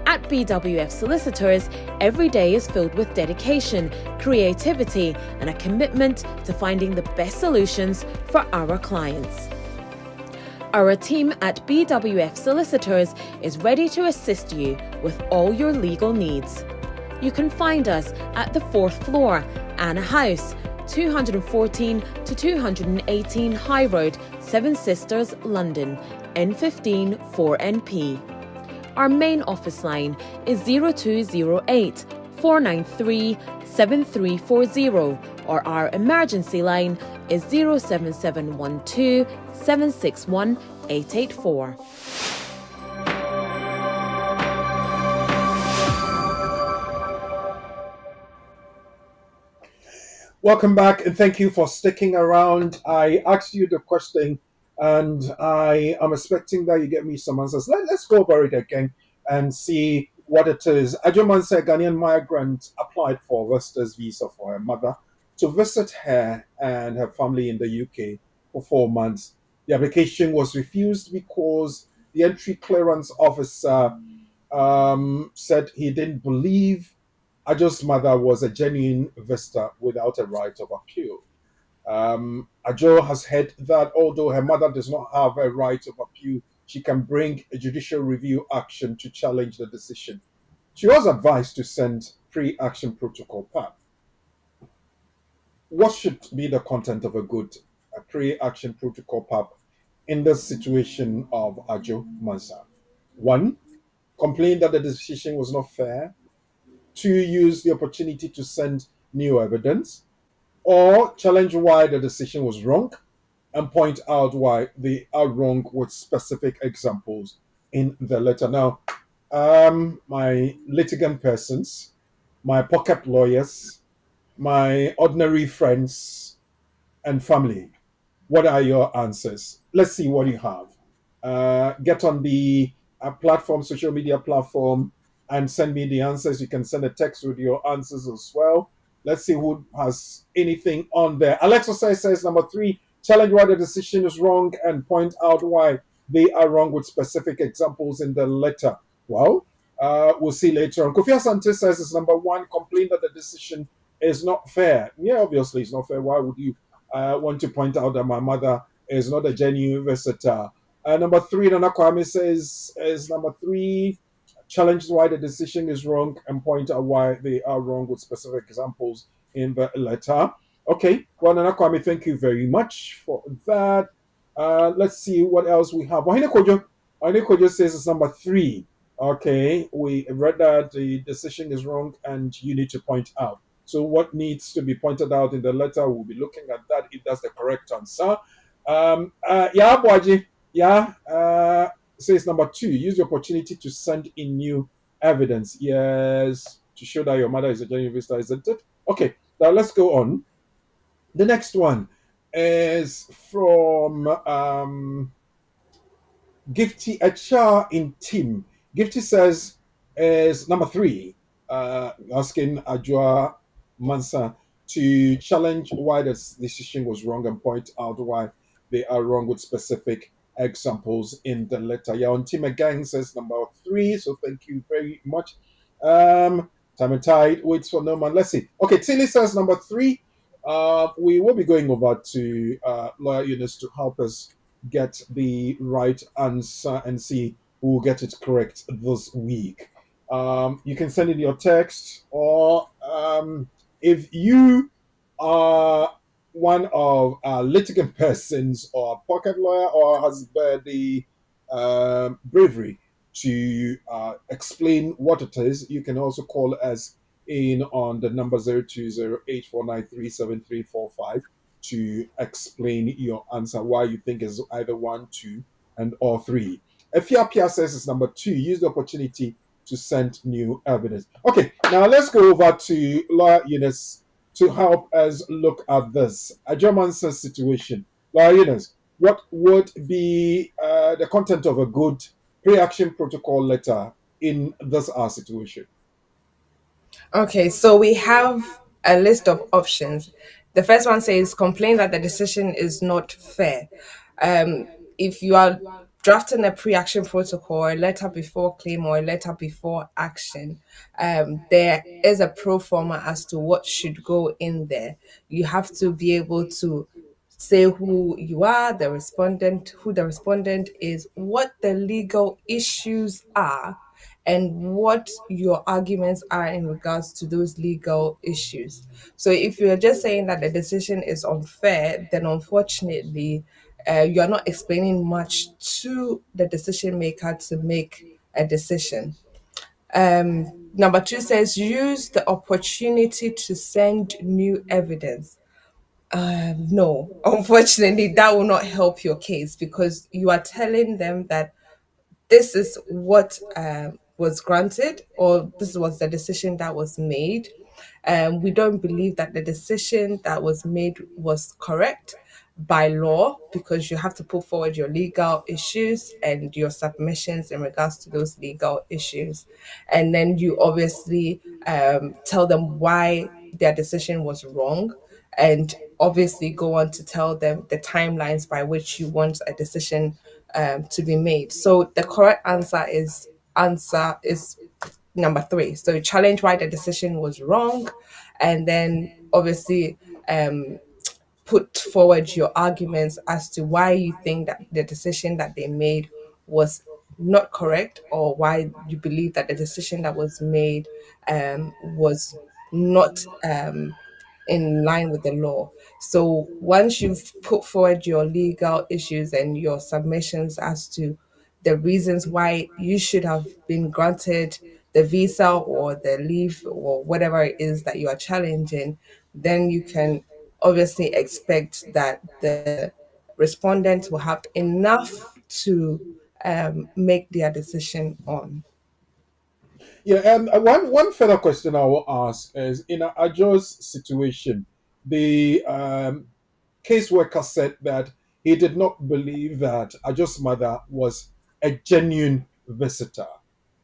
At BWF Solicitors, every day is filled with dedication, creativity, and a commitment to finding the best solutions for our clients. Our team at BWF Solicitors is ready to assist you with all your legal needs. You can find us at the 4th floor, Anna House, 214 to 218 High Road, Seven Sisters, London, N15 4NP. Our main office line is 0208 493 7340, or our emergency line is 07712 761 884. Welcome back, and thank you for sticking around. I asked you the question, and I am expecting that you get me some answers. Let's go over it again and see what it is. Ajo Mansa, a Ghanaian migrant, applied for a visitor's visa for her mother to visit her and her family in the UK for 4 months. The application was refused because the entry clearance officer said he didn't believe Ajo's mother was a genuine visitor without a right of appeal. Ajo has heard that although her mother does not have a right of appeal, she can bring a judicial review action to challenge the decision. She was advised to send pre-action protocol PAP. What should be the content of a pre-action protocol PAP in the situation of Ajo Mansa? 1, complain that the decision was not fair. 2, use the opportunity to send new evidence. Or challenge why the decision was wrong and point out why they are wrong with specific examples in the letter. Now, my litigant persons, my pocket lawyers, my ordinary friends and family, what are your answers? Let's see what you have. get on the platform, social media platform, and send me the answers. You can send a text with your answers as well. Let's see who has anything on there. Alexa says number 3, challenge why the decision is wrong and point out why they are wrong with specific examples in the letter. Well, we'll see later on. Kofi Asante says it's number 1, complain that the decision is not fair. Yeah, obviously it's not fair. Why would you want to point out that my mother is not a genuine visitor? Number 3, Nana Kwame says is number 3, challenge why the decision is wrong and point out why they are wrong with specific examples in the letter. Okay, well, Nana Kwame, thank you very much for that. Let's see what else we have. Wahine Kojo says it's number 3. Okay, we read that the decision is wrong and you need to point out. So, what needs to be pointed out in the letter? We'll be looking at that if that's the correct answer. Yeah, Boaji, yeah, says number 2, use the opportunity to send in new evidence. Yes, to show that your mother is a genuine visitor, isn't it? Okay, now let's go on. The next one is from Gifty HR in team. Gifty says is number 3, asking Ajua Mansa to challenge why this decision was wrong and point out why they are wrong with specific examples in the letter. Yeah, on team again says number 3. So thank you very much. Time and tide waits for no man. Let's see. Okay, Tilly says number 3. We will be going over to Lawyer Eunice to help us get the right answer and see who will get it correct this week. You can send in your text, or if you are one of litigant persons or a pocket lawyer or has the bravery to explain what it is, you can also call us in on the number 0208493735 to explain your answer, why you think is either 1, 2, and or 3. Efiapia says it's number 2. Use the opportunity to send new evidence. Okay, now let's go over to Lawyer Eunice to help us look at this. A German's situation. Lawyer Eunice, what would be the content of a good pre-action protocol letter in this our situation? Okay, so we have a list of options. The first one says complain that the decision is not fair. Um, if you are drafting a pre-action protocol, a letter before claim or a letter before action, there is a pro forma as to what should go in there. You have to be able to say who you are, the respondent, who the respondent is, what the legal issues are, and what your arguments are in regards to those legal issues. So if you're just saying that the decision is unfair, then unfortunately, you're not explaining much to the decision maker to make a decision. Number 2 says use the opportunity to send new evidence. No, unfortunately, that will not help your case because you are telling them that this is what was granted or this was the decision that was made. We don't believe that the decision that was made was correct by law because you have to put forward your legal issues and your submissions in regards to those legal issues. And then you obviously tell them why their decision was wrong and obviously go on to tell them the timelines by which you want a decision to be made. So the correct answer is number 3. So challenge why the decision was wrong, and then obviously put forward your arguments as to why you think that the decision that they made was not correct or why you believe that the decision that was made was not in line with the law. So once you've put forward your legal issues and your submissions as to the reasons why you should have been granted the visa or the leave or whatever it is that you are challenging, then you can obviously expect that the respondents will have enough to make their decision on. Yeah, one further question I will ask is in Ajo's situation, the caseworker said that he did not believe that Ajo's mother was a genuine visitor.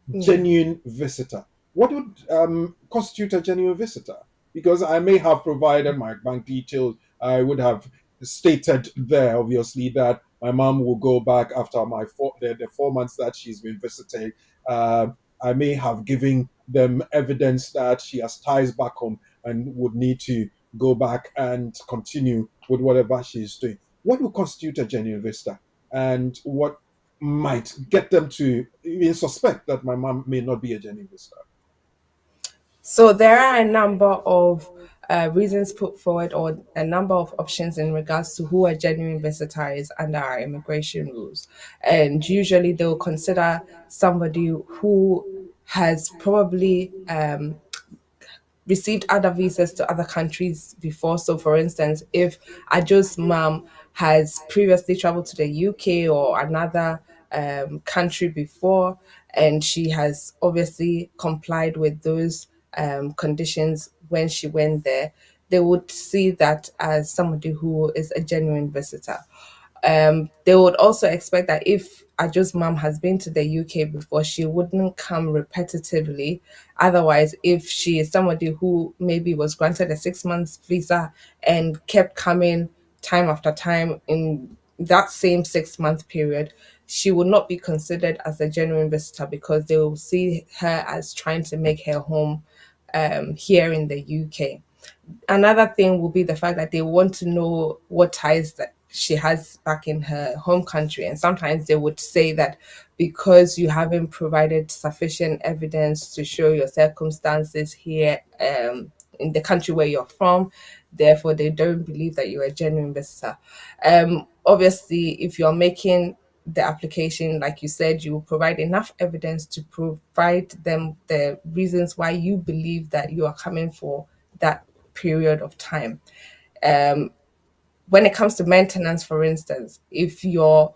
Yeah. Genuine visitor. What would constitute a genuine visitor? Because I may have provided my bank details. I would have stated there, obviously, that my mom will go back after the 4 months that she's been visiting. Uh, I may have given them evidence that she has ties back home and would need to go back and continue with whatever she's doing. What would constitute a genuine visitor? And what might get them to even suspect that my mom may not be a genuine visitor? So there are a number of reasons put forward, or a number of options in regards to who a genuine visitor is under our immigration rules. And usually they will consider somebody who has probably received other visas to other countries before. So, for instance, if Ajo's mom has previously traveled to the UK or another country before, and she has obviously complied with those conditions when she went there, they would see that as somebody who is a genuine visitor. They would also expect that if Ajo's mom has been to the UK before, she wouldn't come repetitively. Otherwise, if she is somebody who maybe was granted a 6 months visa and kept coming time after time in that same 6 month period, she would not be considered as a genuine visitor because they will see her as trying to make her home here in the UK. Another thing will be the fact that they want to know what ties that she has back in her home country. And sometimes they would say that because you haven't provided sufficient evidence to show your circumstances here in the country where you're from, therefore they don't believe that you're a genuine visitor. Obviously, if you're making the application, like you said, you will provide enough evidence to provide them the reasons why you believe that you are coming for that period of time. When it comes to maintenance, for instance, if your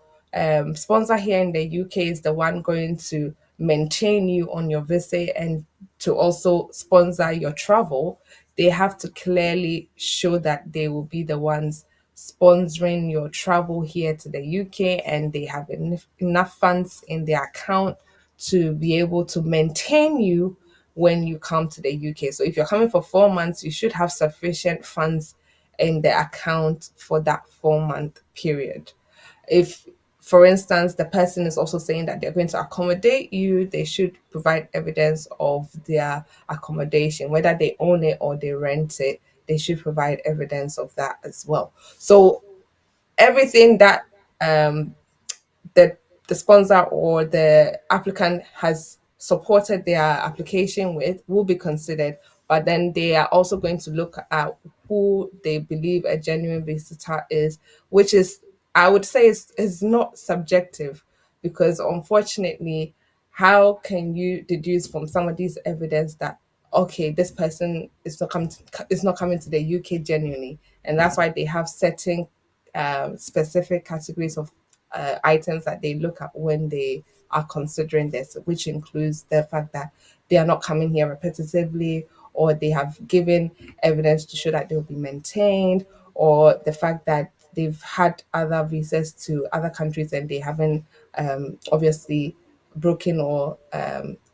sponsor here in the UK is the one going to maintain you on your visa and to also sponsor your travel, they have to clearly show that they will be the ones sponsoring your travel here to the UK, and they have enough funds in their account to be able to maintain you when you come to the UK. So if you're coming for 4 months, you should have sufficient funds in the account for that 4 month period. If, for instance, the person is also saying that they're going to accommodate you, they should provide evidence of their accommodation, whether they own it or they rent it. They should provide evidence of that as well. So everything that the the sponsor or the applicant has supported their application with will be considered, but then they are also going to look at who they believe a genuine visitor is, which is, I would say, is not subjective, because unfortunately, how can you deduce from somebody's evidence that okay, this person is not coming to the UK genuinely, and that's why they have certain specific categories of items that they look at when they are considering this, which includes the fact that they are not coming here repetitively, or they have given evidence to show that they'll be maintained, or the fact that they've had other visas to other countries and they haven't obviously broken, or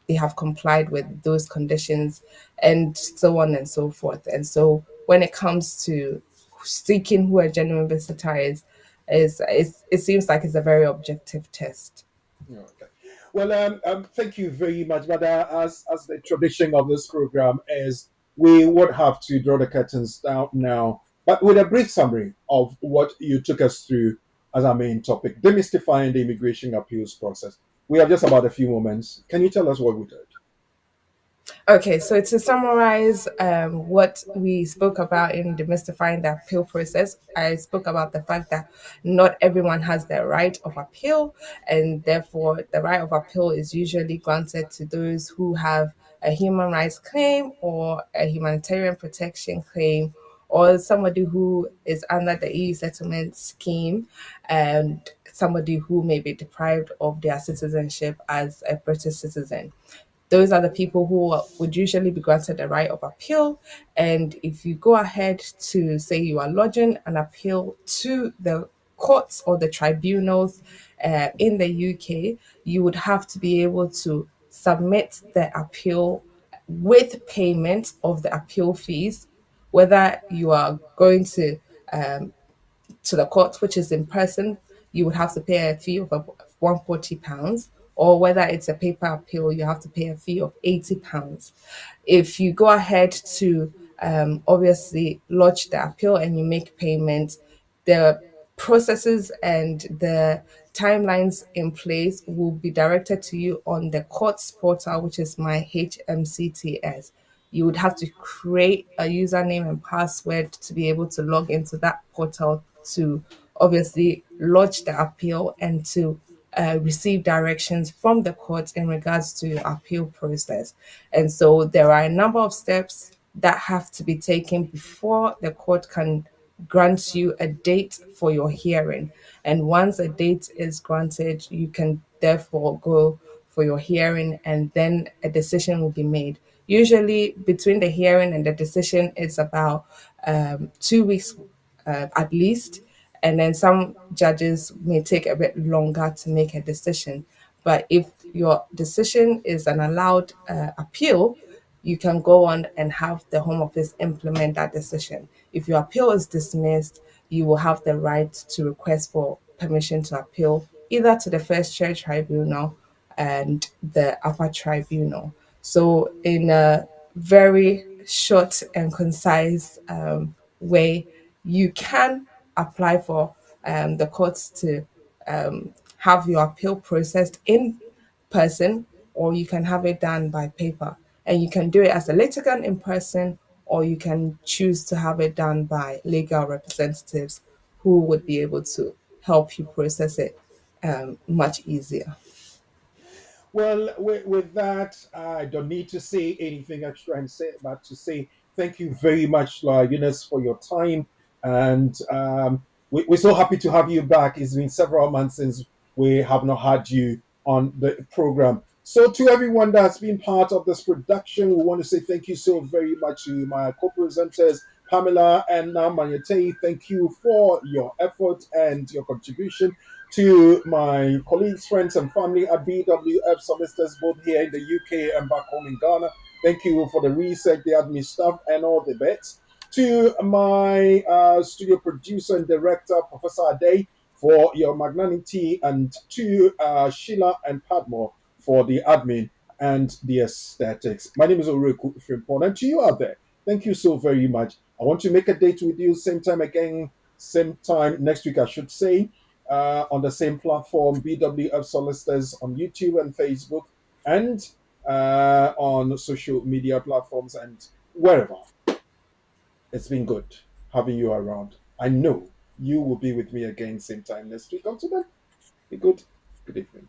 they have complied with those conditions, and so on and so forth. And so when it comes to seeking who a genuine visitor is it seems like it's a very objective test. Okay. Well, thank you very much. But as the tradition of this program is, we would have to draw the curtains down now, but with a brief summary of what you took us through as our main topic, demystifying the immigration appeals process. We have just about a few moments. Can you tell us what we did? Okay, so to summarize what we spoke about in demystifying the appeal process, I spoke about the fact that not everyone has the right of appeal, and therefore the right of appeal is usually granted to those who have a human rights claim or a humanitarian protection claim, or somebody who is under the EU settlement scheme, and somebody who may be deprived of their citizenship as a British citizen. Those are the people who would usually be granted the right of appeal. And if you go ahead to say you are lodging an appeal to the courts or the tribunals in the UK, you would have to be able to submit the appeal with payment of the appeal fees, whether you are going to the court, which is in person, you would have to pay a fee of £140, or whether it's a paper appeal, you have to pay a fee of £80. If you go ahead to obviously lodge the appeal and you make payment, the processes and the timelines in place will be directed to you on the courts portal, which is my HMCTS. You would have to create a username and password to be able to log into that portal to obviously lodge the appeal and to receive directions from the court in regards to your appeal process. And so there are a number of steps that have to be taken before the court can grant you a date for your hearing. And once a date is granted, you can therefore go for your hearing and then a decision will be made. Usually, between the hearing and the decision, it's about 2 weeks at least. And then some judges may take a bit longer to make a decision. But if your decision is an allowed appeal, you can go on and have the Home Office implement that decision. If your appeal is dismissed, you will have the right to request for permission to appeal either to the First Chair Tribunal and the Upper Tribunal. So, in a very short and concise way, you can apply for the courts to have your appeal processed in person, or you can have it done by paper. And you can do it as a litigant in person, or you can choose to have it done by legal representatives who would be able to help you process it much easier. Well, with that, I don't need to say anything extra and say, but to say thank you very much, Eunice, for your time. And we're so happy to have you back. It's been several months since we have not had you on the program. So, to everyone that's been part of this production, we want to say thank you so very much to my co presenters, Pamela and Mayete. Thank you for your effort and your contribution. To my colleagues, friends, and family at BWF solicitors, both here in the UK and back home in Ghana. Thank you for the research, the admin staff, and all the bits. To my studio producer and director, Professor Ade, for your magnanimity, and to Sheila and Padmore for the admin and the aesthetics. My name is Oreku Frimpon, and to you out there, thank you so very much. I want to make a date with you, same time again, same time next week, I should say, on the same platform, BWF Solicitors on YouTube and Facebook, and on social media platforms and wherever. It's been good having you around. I know you will be with me again same time next week. Until then, be good. Good evening.